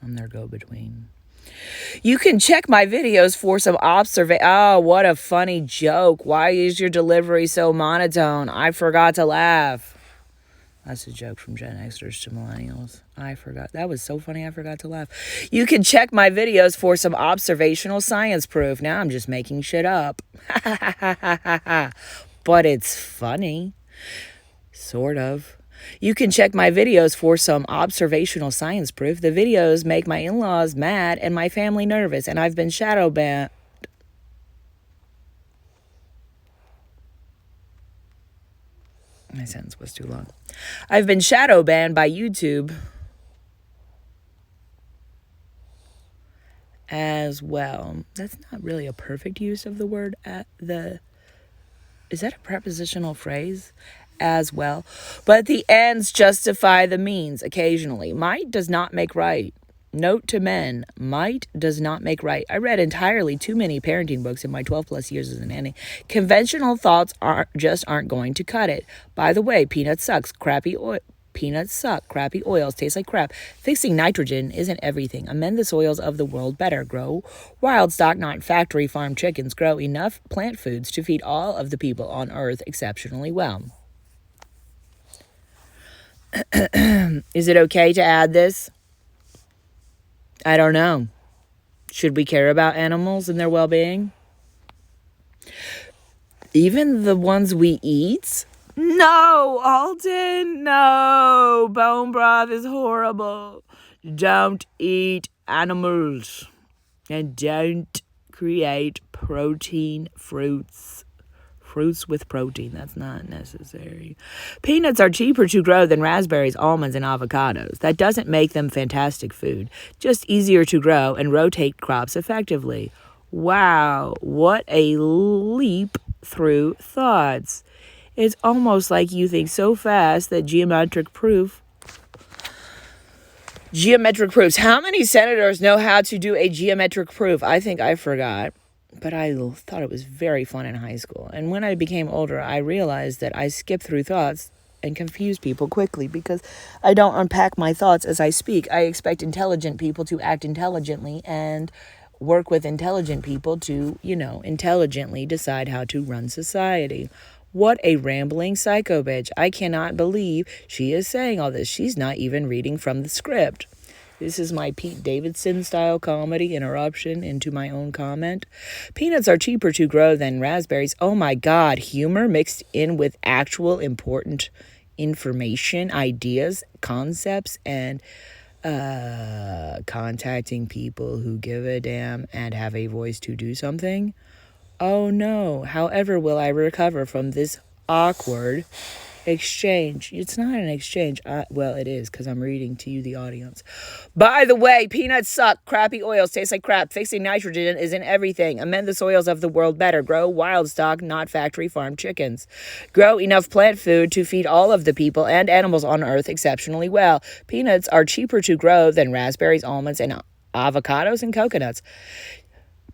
I'm their go-between. You can check my videos for some Oh, what a funny joke. Why is your delivery so monotone? I forgot to laugh. That's a joke from Gen Xers to millennials. I forgot. That was so funny, I forgot to laugh. You can check my videos for some observational science proof. Now I'm just making shit up. But it's funny. Sort of. You can check my videos for some observational science proof. The videos make my in-laws mad and my family nervous, and I've been shadow banned. My sentence was too long. I've been shadow banned by YouTube as well. That's not really a perfect use of the word is that a prepositional phrase? As well. But the ends justify the means occasionally. Might does not make right. Note to men, might does not make right. I read entirely too many parenting books in my 12 plus years as a nanny. Conventional thoughts aren't going to cut it. By the way, peanuts suck, crappy oils taste like crap. Fixing nitrogen isn't everything. Amend the soils of the world better. Grow wild stock, not factory farm chickens. Grow enough plant foods to feed all of the people on earth exceptionally well. Is it okay to add this? I don't know. Should we care about animals and their well-being? Even the ones we eat? No, Alden, no. Bone broth is horrible. Don't eat animals. And don't create protein fruits. Fruits with protein, that's not necessary. Peanuts are cheaper to grow than raspberries, almonds, and avocados. That doesn't make them fantastic food, just easier to grow and rotate crops effectively. Wow, what a leap through thoughts. It's almost like you think so fast that geometric proofs. How many senators know how to do a geometric proof? I think I forgot. But I thought it was very fun in high school. And when I became older, I realized that I skip through thoughts and confuse people quickly because I don't unpack my thoughts as I speak. I expect intelligent people to act intelligently and work with intelligent people to, intelligently decide how to run society. What a rambling psycho bitch. I cannot believe she is saying all this. She's not even reading from the script. This is my Pete Davidson-style comedy interruption into my own comment. Peanuts are cheaper to grow than raspberries. Oh my God, humor mixed in with actual important information, ideas, concepts, and contacting people who give a damn and have a voice to do something. Oh no, however will I recover from this awkward Exchange. It's not an exchange. Well, it is because I'm reading to you, the audience. By the way, peanuts suck. Crappy oils taste like crap. Fixing nitrogen isn't everything. Amend the soils of the world better. Grow wild stock, not factory farm chickens. Grow enough plant food to feed all of the people and animals on Earth exceptionally well. Peanuts are cheaper to grow than raspberries, almonds, and avocados and coconuts.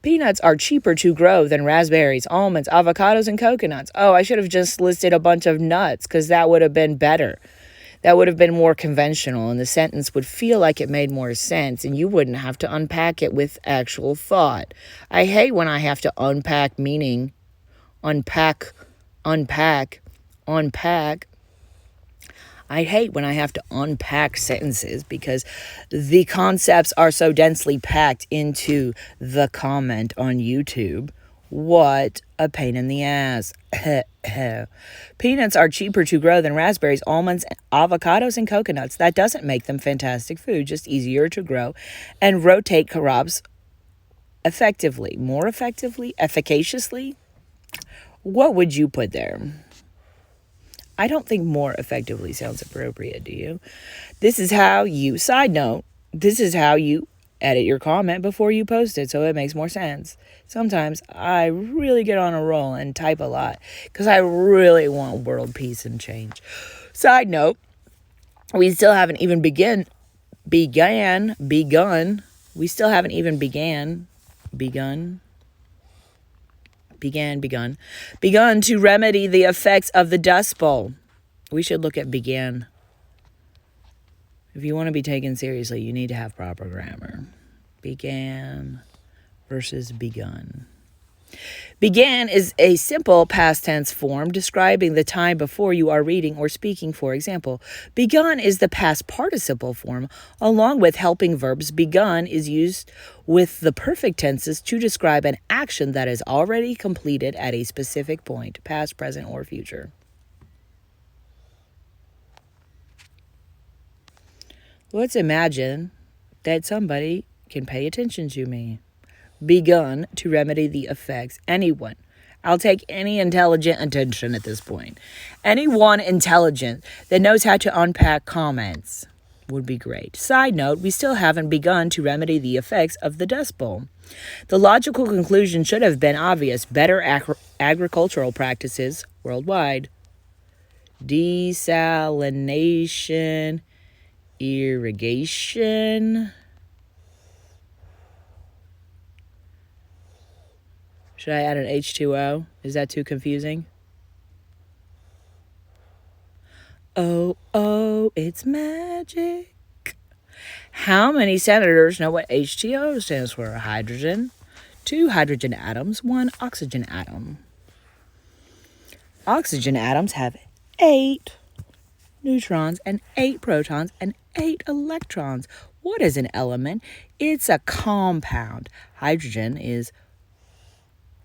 Peanuts are cheaper to grow than raspberries, almonds, avocados, and coconuts. Oh, I should have just listed a bunch of nuts because that would have been better. That would have been more conventional, and the sentence would feel like it made more sense, and you wouldn't have to unpack it with actual thought. I hate when I have to unpack meaning. Unpack. I hate when I have to unpack sentences because the concepts are so densely packed into the comment on YouTube. What a pain in the ass. Peanuts are cheaper to grow than raspberries, almonds, avocados, and coconuts. That doesn't make them fantastic food, just easier to grow and rotate crops effectively. More effectively? Efficaciously? What would you put there? I don't think more effectively sounds appropriate, do you? Side note, this is how you edit your comment before you post it, so it makes more sense. Sometimes I really get on a roll and type a lot because I really want world peace and change. Side note, we still haven't even begun. We still haven't even begun to remedy the effects of the Dust Bowl. We should look at began. If you want to be taken seriously, you need to have proper grammar. Began versus begun. Began is a simple past tense form describing the time before you are reading or speaking. For example, begun is the past participle form. Along with helping verbs, begun is used with the perfect tenses to describe an action that is already completed at a specific point, past, present, or future. Let's imagine that somebody can pay attention to me. Begun to remedy the effects. Anyone. I'll take any intelligent attention at this point. Anyone intelligent that knows how to unpack comments would be great. Side note, we still haven't begun to remedy the effects of the Dust Bowl. The logical conclusion should have been obvious. Better agricultural practices worldwide. Desalination, irrigation. Should I add an H2O? Is that too confusing? Oh, it's magic. How many senators know what H2O stands for? Hydrogen. 2 hydrogen atoms, 1 oxygen atom. Oxygen atoms have 8 neutrons and 8 protons and 8 electrons. What is an element? It's a compound. Hydrogen is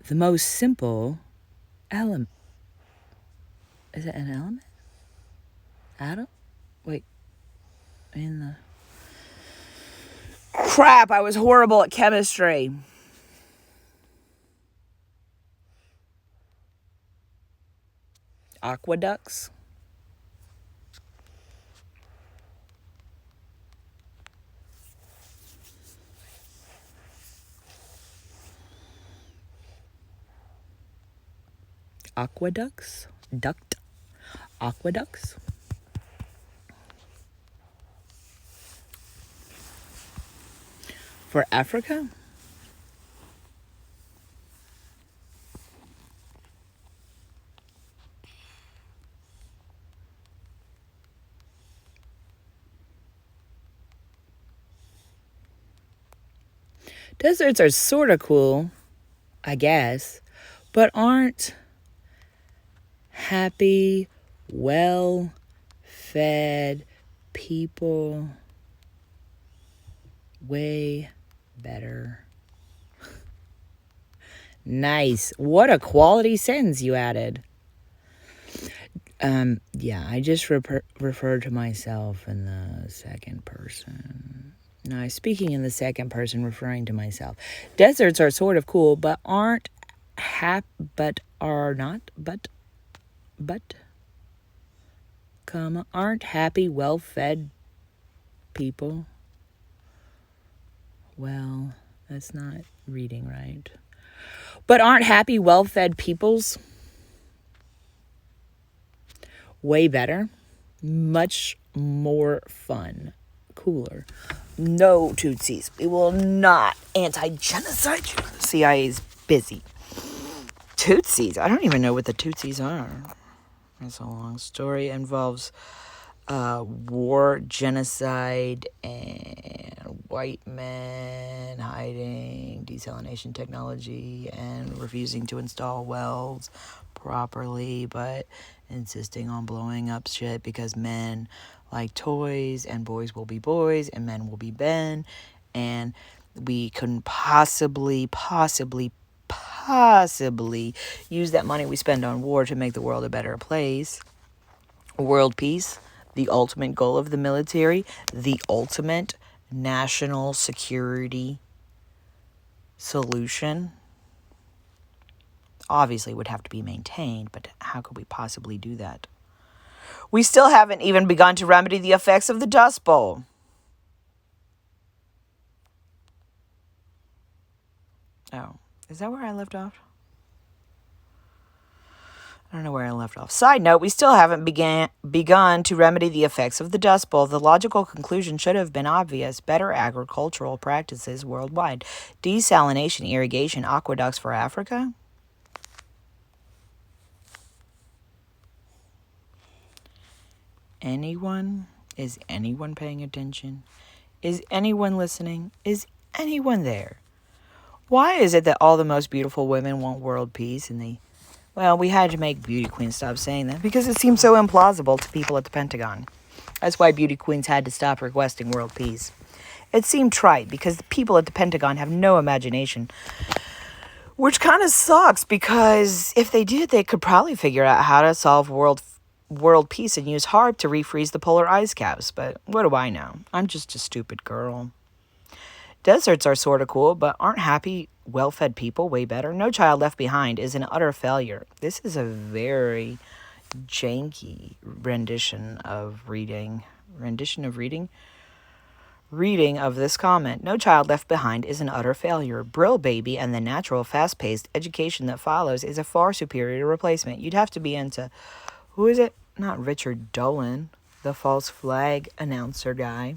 the most simple element. Is it an element? Atom? Wait. Crap, I was horrible at chemistry. Aqueducts? Aqueducts? Aqueducts? For Africa? Deserts are sort of cool, I guess, but aren't happy, well-fed people way better? Nice. What a quality sentence you added. Yeah, I just referred to myself in the second person. No, speaking in the second person, referring to myself. Deserts are sort of cool, but aren't but comma, aren't happy, well-fed people. Well, that's not reading right. But aren't happy, well-fed peoples way better? Much more fun. Cooler. No Tootsies. We will not anti-genocide you. The CIA's busy. Tootsies? I don't even know what the Tootsies are. It's a long story. It involves war, genocide, and white men hiding desalination technology and refusing to install wells properly, but insisting on blowing up shit because men like toys and boys will be boys and men will be men, and we couldn't possibly use that money we spend on war to make the world a better place. World peace, the ultimate goal of the military, the ultimate national security solution, obviously would have to be maintained, but how could we possibly do that? We still haven't even begun to remedy the effects of the Dust Bowl. Oh, is that where I left off? I don't know where I left off. Side note, we still haven't begun to remedy the effects of the Dust Bowl. The logical conclusion should have been obvious. Better agricultural practices worldwide. Desalination, irrigation, aqueducts for Africa. Anyone? Is anyone paying attention? Is anyone listening? Is anyone there? Why is it that all the most beautiful women want world peace and well, we had to make beauty queens stop saying that because it seemed so implausible to people at the Pentagon. That's why beauty queens had to stop requesting world peace. It seemed trite because the people at the Pentagon have no imagination, which kind of sucks because if they did, they could probably figure out how to solve world peace and use HARP to refreeze the polar ice caps. But what do I know? I'm just a stupid girl. Deserts are sort of cool, but aren't happy, well-fed people way better? No Child Left Behind is an utter failure. This is a very janky rendition of reading of this comment. No Child Left Behind is an utter failure. Brill Baby and the natural, fast-paced education that follows is a far superior replacement. You'd have to be into, who is it? Not Richard Dolan, the false flag announcer guy.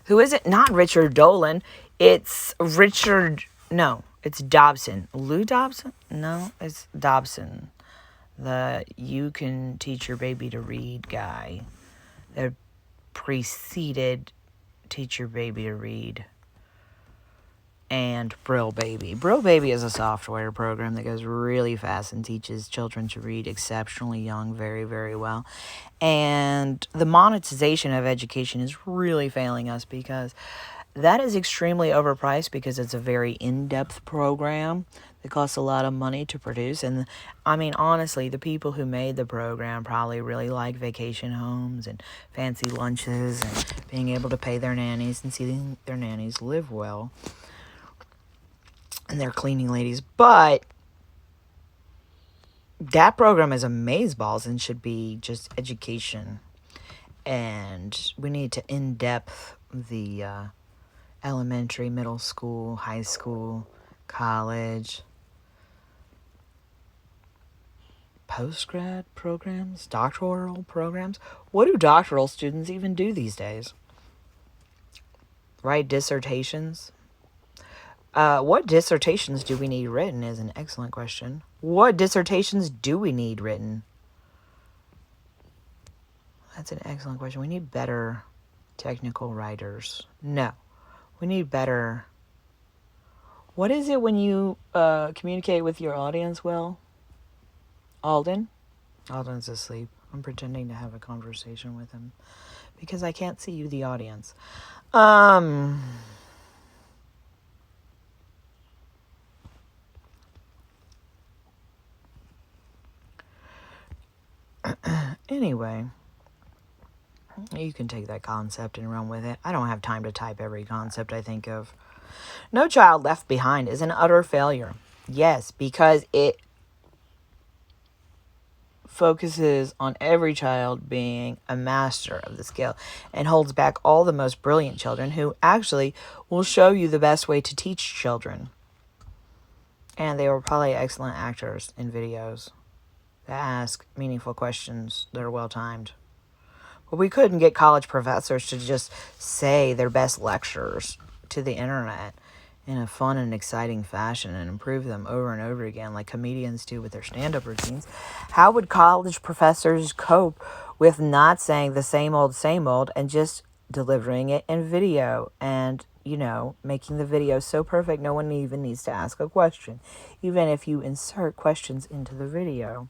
Who is it? Not Richard Dolan. It's it's Dobson. Lou Dobson? No, it's Dobson. The You Can Teach Your Baby to Read guy that preceded Teach Your Baby to Read and Brill Baby. Brill Baby is a software program that goes really fast and teaches children to read exceptionally young, very, very well. And the monetization of education is really failing us because that is extremely overpriced because it's a very in-depth program that costs a lot of money to produce. And I mean, honestly, the people who made the program probably really like vacation homes and fancy lunches and being able to pay their nannies and see their nannies live well. And they're cleaning ladies. But that program is amazeballs and should be just education. And we need to in-depth the elementary, middle school, high school, college, post-grad programs, doctoral programs. What do doctoral students even do these days? Write dissertations? What dissertations do we need written is an excellent question. What dissertations do we need written? That's an excellent question. We need better technical writers. No. We need better... What is it when you communicate with your audience well? Alden? Alden's asleep. I'm pretending to have a conversation with him because I can't see you, the audience. Anyway, you can take that concept and run with it. I don't have time to type every concept I think of. No Child Left Behind is an utter failure. Yes, because it focuses on every child being a master of the skill and holds back all the most brilliant children who actually will show you the best way to teach children. And they were probably excellent actors in videos that ask meaningful questions that are well timed. But we couldn't get college professors to just say their best lectures to the internet in a fun and exciting fashion and improve them over and over again like comedians do with their stand-up routines. How would college professors cope with not saying the same old and just delivering it in video and, making the video so perfect no one even needs to ask a question, even if you insert questions into the video?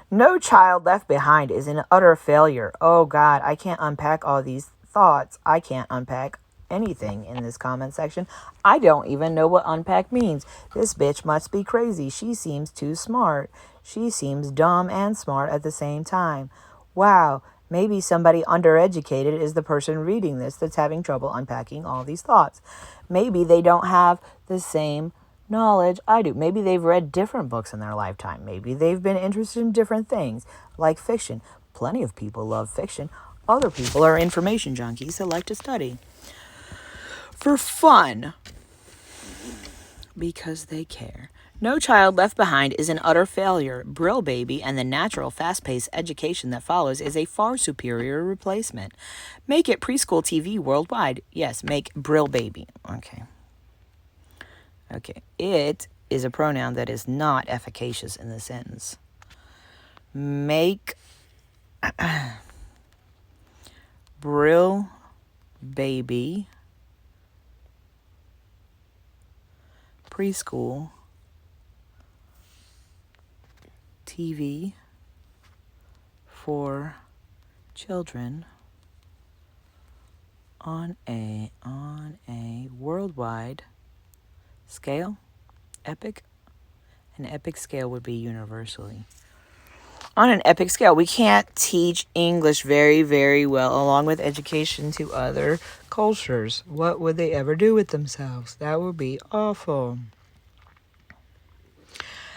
No child left behind is an utter failure. Oh God, I can't unpack all these thoughts. I can't unpack anything in this comment section. I don't even know what unpack means. This bitch must be crazy. She seems too smart. She seems dumb and smart at the same time. Wow, maybe somebody undereducated is the person reading this that's having trouble unpacking all these thoughts. Maybe they don't have the same knowledge I do. Maybe they've read different books in their lifetime. Maybe they've been interested in different things, like fiction. Plenty of people love fiction. Other people are information junkies that like to study for fun because they care. No child left behind is an utter failure. Brill Baby and the natural, fast-paced education that follows is a far superior replacement. Make it preschool TV worldwide. Yes, make Brill Baby. Okay, it is a pronoun that is not efficacious in the sentence. Make Brill Baby preschool TV for children on a worldwide scale. Epic. An epic scale would be universally. On an epic scale, we can't teach English very, very well along with education to other cultures. What would they ever do with themselves? That would be awful.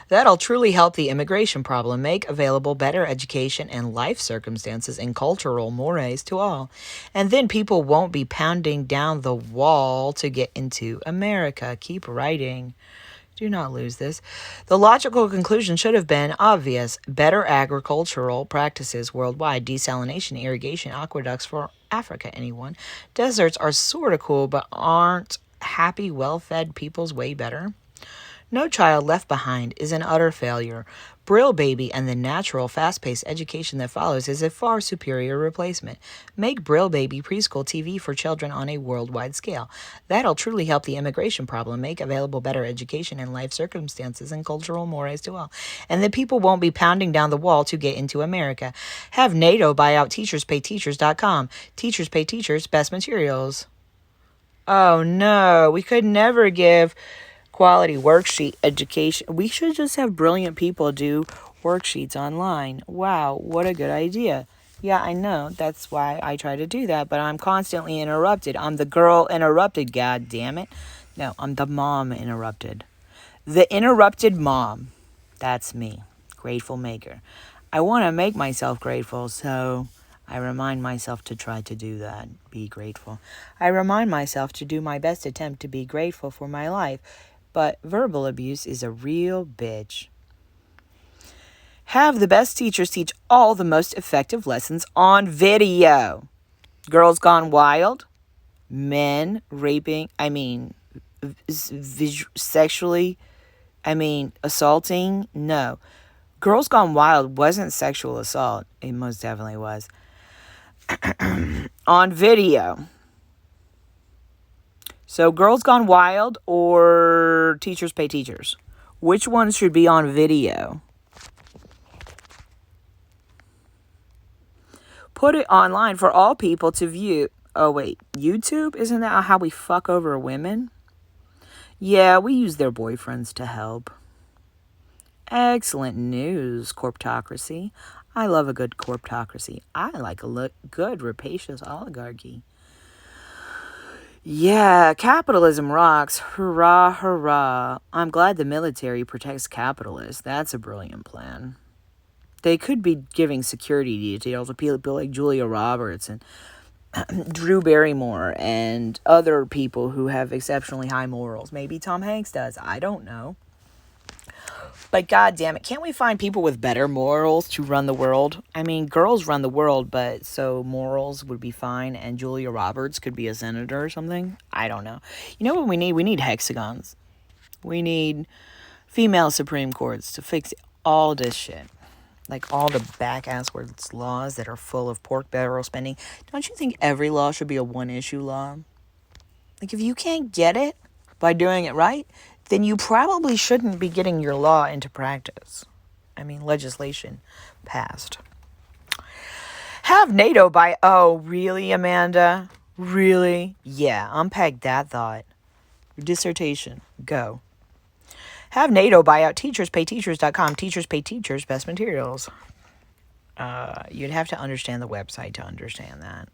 That'll truly help the immigration problem, make available better education and life circumstances and cultural mores to all. And then people won't be pounding down the wall to get into America. Keep writing. Do not lose this. The logical conclusion should have been obvious. Better agricultural practices worldwide. Desalination, irrigation, aqueducts for Africa, anyone. Deserts are sort of cool, but aren't happy, well-fed peoples way better? No child left behind is an utter failure. Brill Baby and the natural, fast-paced education that follows is a far superior replacement. Make Brill Baby preschool TV for children on a worldwide scale. That'll truly help the immigration problem, make available better education and life circumstances and cultural mores to all. And the people won't be pounding down the wall to get into America. Have NATO buy out teacherspayteachers.com. Teachers pay teachers, best materials. Oh no, we could never give quality worksheet education. We should just have brilliant people do worksheets online. Wow, what a good idea. Yeah, I know. That's why I try to do that, but I'm constantly interrupted. I'm the girl interrupted, god damn it. No, I'm the mom interrupted. The interrupted mom. That's me. Grateful maker. I want to make myself grateful, so I remind myself to try to do that. Be grateful. I remind myself to do my best attempt to be grateful for my life. But verbal abuse is a real bitch. Have the best teachers teach all the most effective lessons on video. Girls Gone Wild. Men raping, sexually, assaulting. No. Girls Gone Wild wasn't sexual assault. It most definitely was. On video. So Girls Gone Wild or Teachers Pay Teachers? Which ones should be on video? Put it online for all people to view. Oh wait, YouTube? Isn't that how we fuck over women? Yeah, we use their boyfriends to help. Excellent news, corptocracy. I love a good corptocracy. I like a good rapacious oligarchy. Yeah, capitalism rocks. Hurrah, hurrah. I'm glad the military protects capitalists. That's a brilliant plan. They could be giving security details to people like Julia Roberts and Drew Barrymore and other people who have exceptionally high morals. Maybe Tom Hanks does. I don't know. But God damn it, can't we find people with better morals to run the world? I mean, girls run the world, but so morals would be fine, and Julia Roberts could be a senator or something? I don't know. You know what we need? We need hexagons. We need female Supreme Courts to fix all this shit. Like all the back-asswards laws that are full of pork barrel spending. Don't you think every law should be a one-issue law? Like, if you can't get it by doing it right, then you probably shouldn't be getting your law into practice. I mean, legislation passed. Have NATO buy... Oh, really, Amanda? Really? Yeah, unpack that thought. Your dissertation. Go. Have NATO buy out teacherspayteachers.com. Teachers pay teachers, best materials. You'd have to understand the website to understand that.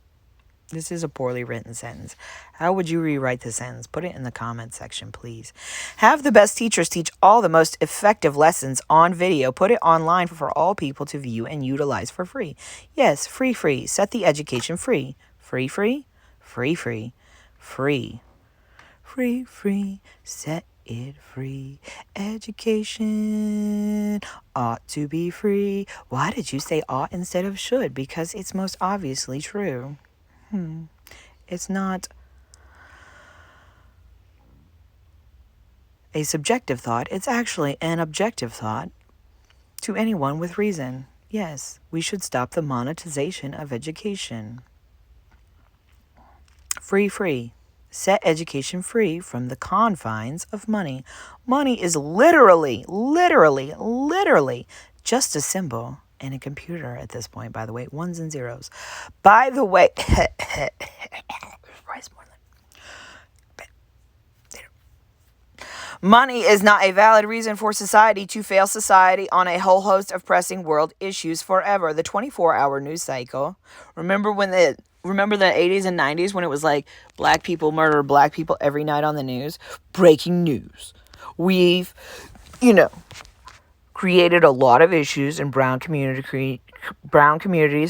This is a poorly written sentence. How would you rewrite the sentence? Put it in the comment section, please. Have the best teachers teach all the most effective lessons on video. Put it online for all people to view and utilize for free. Yes, free. Set the education free. Free. Free. Set it free. Education ought to be free. Why did you say ought instead of should? Because it's most obviously true. It's not a subjective thought. It's actually an objective thought to anyone with reason. Yes, we should stop the monetization of education. Free. Set education free from the confines of money. Money is literally just a symbol and a computer at this point, by the way. Ones and zeros. By the way, money is not a valid reason for society to fail society on a whole host of pressing world issues forever. The 24-hour news cycle. Remember the 80s and 90s when it was like black people murder black people every night on the news? Breaking news. We've, created a lot of issues in brown communities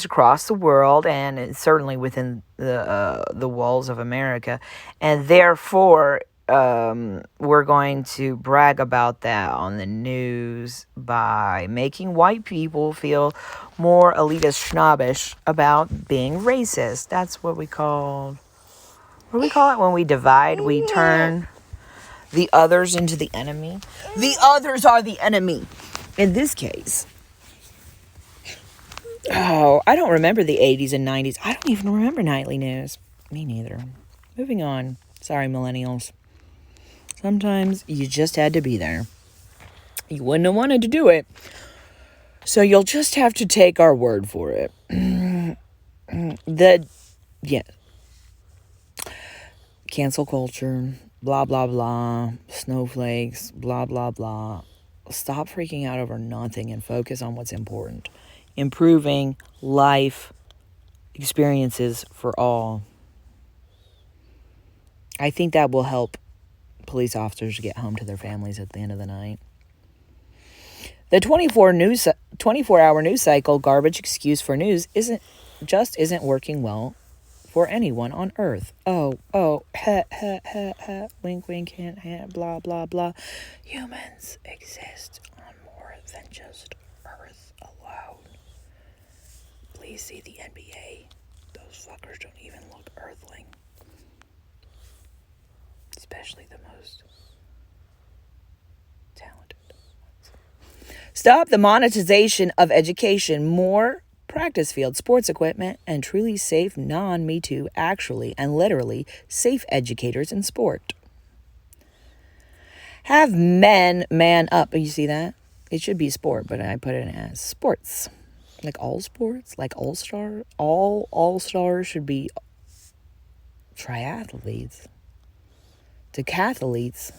across the world, and certainly within the walls of America, and therefore we're going to brag about that on the news by making white people feel more elitist snobbish about being racist. That's what we call it when we divide. We turn the others into the enemy. The others are the enemy. In this case, I don't remember the 80s and 90s. I don't even remember nightly news. Me neither. Moving on. Sorry, millennials. Sometimes you just had to be there. You wouldn't have wanted to do it. So you'll just have to take our word for it. Cancel culture, blah, blah, blah, snowflakes, blah, blah, blah. Stop freaking out over nothing and focus on what's important. Improving life experiences for all. I think that will help police officers get home to their families at the end of the night. The 24-hour news cycle garbage excuse for news isn't working well for anyone on Earth. Wink, wink, hint, hint, blah, blah, blah. Humans exist on more than just Earth alone. Please see the NBA. Those fuckers don't even look earthling. Especially the most talented ones. Stop the monetization of education. More practice field sports equipment and truly safe non-Me Too, actually and literally safe educators in sport. Have men man up. You see that? It should be sport, but I put it as sports. Like all sports, like all-star. All stars should be triathletes. Decathletes.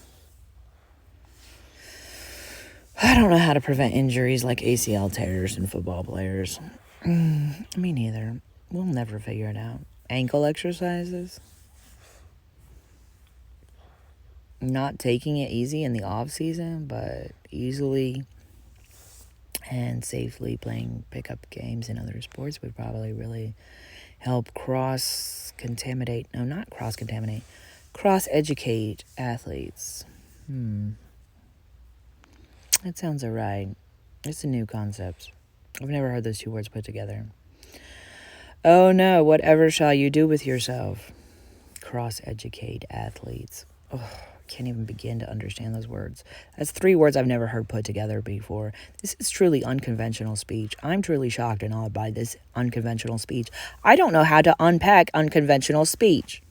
I don't know how to prevent injuries like ACL tears in football players. Me neither. We'll never figure it out. Ankle exercises. Not taking it easy in the off season, but easily And safely playing pickup games and other sports would probably really help cross-educate athletes. That sounds alright. It's a new concept. I've never heard those two words put together. Oh no, whatever shall you do with yourself? Cross-educate athletes. Oh, can't even begin to understand those words. That's 3 words I've never heard put together before. This is truly unconventional speech. I'm truly shocked and awed by this unconventional speech. I don't know how to unpack unconventional speech.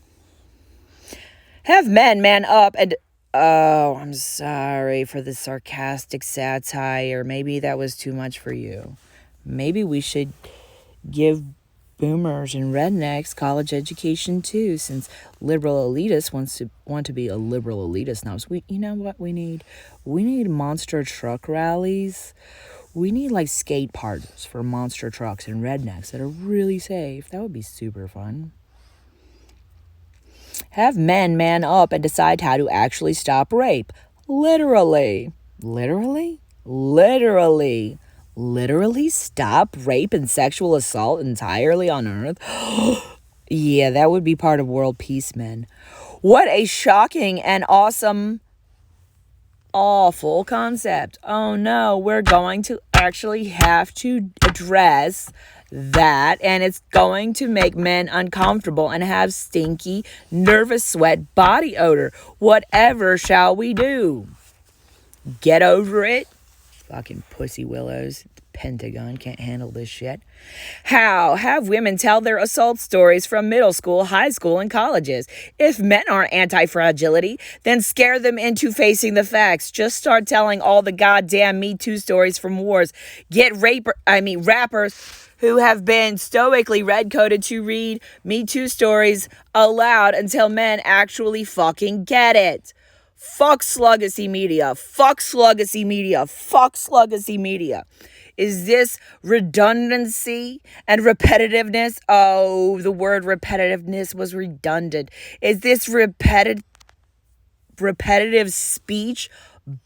Have men man up and... Oh, I'm sorry for the sarcastic satire. Maybe that was too much for you. Maybe we should give boomers and rednecks college education too, since liberal elitists want to be a liberal elitist now. So you know what we need? We need monster truck rallies. We need like skate parks for monster trucks and rednecks that are really safe. That would be super fun. Have men man up and decide how to actually stop rape. Literally. Literally? Literally. Literally stop rape and sexual assault entirely on Earth? Yeah, that would be part of world peace, men. What a shocking and awesome, awful concept. Oh no, we're going to actually have to address that, and it's going to make men uncomfortable and have stinky, nervous sweat body odor. Whatever shall we do? Get over it? Fucking pussy willows. The Pentagon can't handle this shit. How? Have women tell their assault stories from middle school, high school, and colleges. If men are anti-fragility, then scare them into facing the facts. Just start telling all the goddamn Me Too stories from wars. Get rappers who have been stoically red-coded to read Me Too stories aloud until men actually fucking get it. Fuck sluggishy media. Fuck sluggishy media. Fuck sluggishy media. Is this redundancy and repetitiveness? Oh, the word repetitiveness was redundant. Is this repetitive speech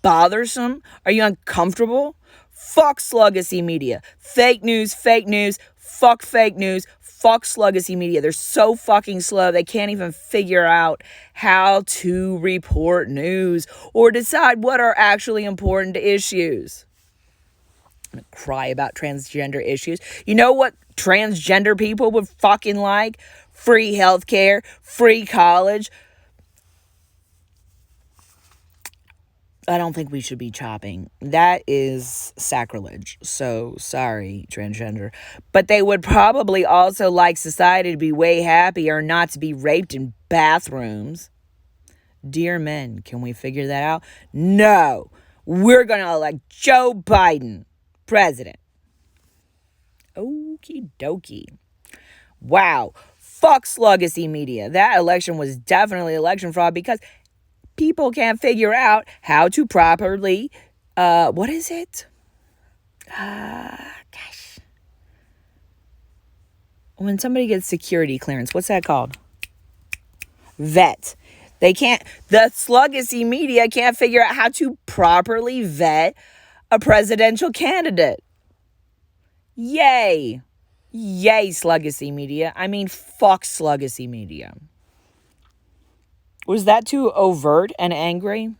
bothersome? Are you uncomfortable? Fuck sluggishy media. Fake news, fuck fake news, fuck sluggishy media. They're so fucking slow, they can't even figure out how to report news or decide what are actually important issues. I'm gonna cry about transgender issues. You know what transgender people would fucking like? Free healthcare, free college. I don't think we should be chopping. That is sacrilege. So sorry, transgender. But they would probably also like society to be way happier, not to be raped in bathrooms. Dear men, can we figure that out? No. We're going to elect Joe Biden president. Okie dokie. Wow. Fuck sluggishy media. That election was definitely election fraud because people can't figure out how to properly, what is it? Gosh. When somebody gets security clearance, what's that called? Vet. The sluggishy media can't figure out how to properly vet a presidential candidate. Yay. Yay, sluggishy media. I mean, fuck sluggishy media. Was that too overt and angry?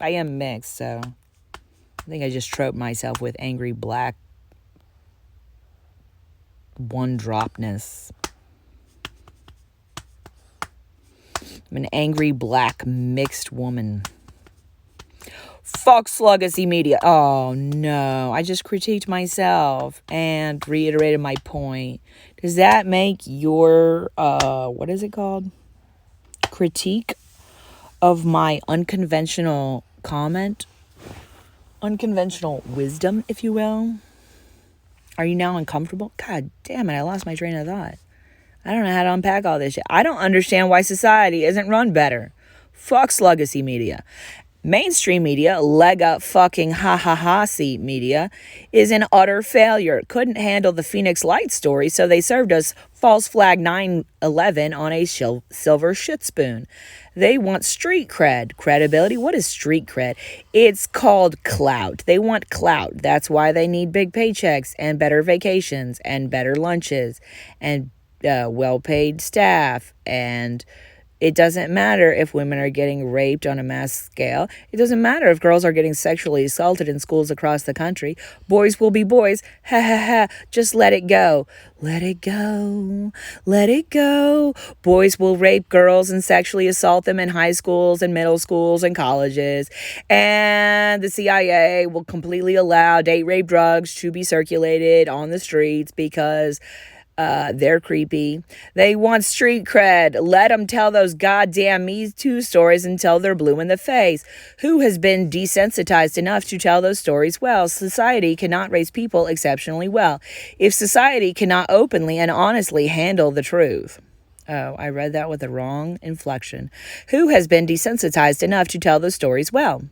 I am mixed, so I think I just troped myself with angry black one-dropness. I'm an angry black mixed woman. Fuck sluggishy media. Oh, no. I just critiqued myself and reiterated my point. Does that make your, what is it called? Critique of my unconventional comment? Unconventional wisdom, if you will? Are you now uncomfortable? God damn it, I lost my train of thought. I don't know how to unpack all this shit. I don't understand why society isn't run better. Fuck sluggishy media. Mainstream media, leg up fucking ha-ha-ha-see media, is an utter failure. Couldn't handle the Phoenix Lights story, so they served us false flag 9/11 on a silver shit spoon. They want street cred. Credibility? What is street cred? It's called clout. They want clout. That's why they need big paychecks and better vacations and better lunches and well-paid staff. And it doesn't matter if women are getting raped on a mass scale. It doesn't matter if girls are getting sexually assaulted in schools across the country. Boys will be boys. Ha ha ha. Just let it go. Let it go. Let it go. Boys will rape girls and sexually assault them in high schools and middle schools and colleges. And the CIA will completely allow date rape drugs to be circulated on the streets because they're creepy. They want street cred. Let them tell those goddamn Me Too stories until they're blue in the face. Who has been desensitized enough to tell those stories well? Society cannot raise people exceptionally well. If society cannot openly and honestly handle the truth. Oh, I read that with the wrong inflection. Who has been desensitized enough to tell those stories well?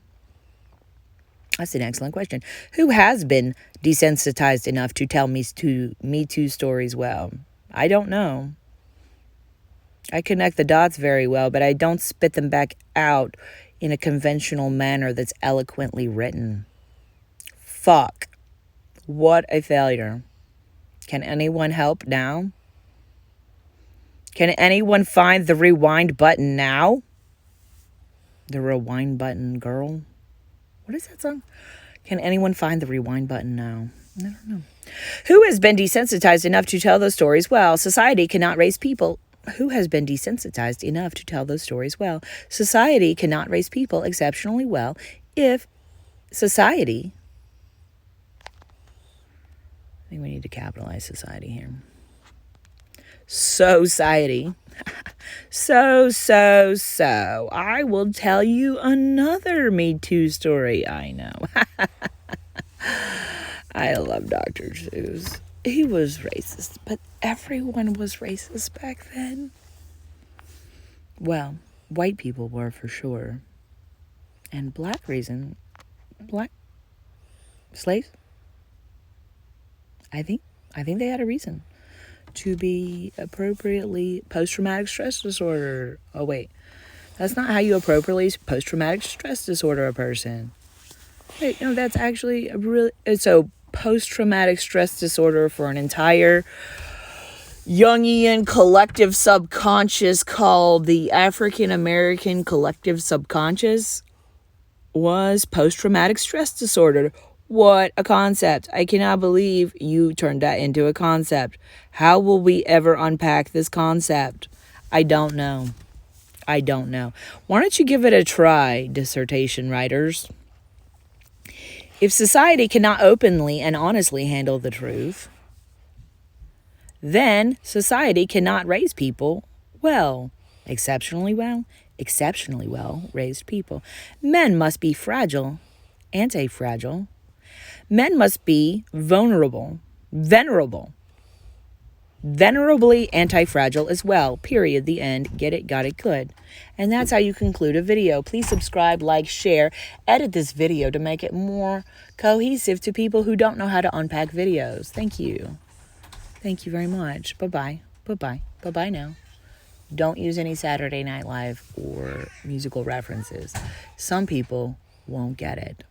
That's an excellent question. Who has been desensitized enough to tell Me Too stories well? I don't know. I connect the dots very well, but I don't spit them back out in a conventional manner that's eloquently written. Fuck. What a failure. Can anyone help now? Can anyone find the rewind button now? The rewind button, girl. What is that song? Can anyone find the rewind button now? I don't know. Who has been desensitized enough to tell those stories well? Society cannot raise people. Who has been desensitized enough to tell those stories well? Society cannot raise people exceptionally well if society... I think we need to capitalize society here. Society. So. I will tell you another Me Too story. I know. I love Dr. Seuss. He was racist, but everyone was racist back then. Well, white people were for sure. And black slaves? I think they had a reason to be appropriately post-traumatic stress disorder. Oh, wait. That's not how you appropriately post-traumatic stress disorder a person. Wait, no, that's actually a really... So, post-traumatic stress disorder for an entire Jungian collective subconscious called the African American collective subconscious was post-traumatic stress disorder. What a concept. I cannot believe you turned that into a concept. How will we ever unpack this concept? I don't know. Why don't you give it a try, dissertation writers? If society cannot openly and honestly handle the truth, then society cannot raise people exceptionally well raised people. Men must be fragile, anti-fragile. Men must be venerably anti-fragile as well. Period. The end. Get it, got it, good. And that's how you conclude a video. Please subscribe, like, share, edit this video to make it more cohesive to people who don't know how to unpack videos. Thank you. Thank you very much. Bye-bye. Bye-bye. Bye-bye now. Don't use any Saturday Night Live or musical references. Some people won't get it.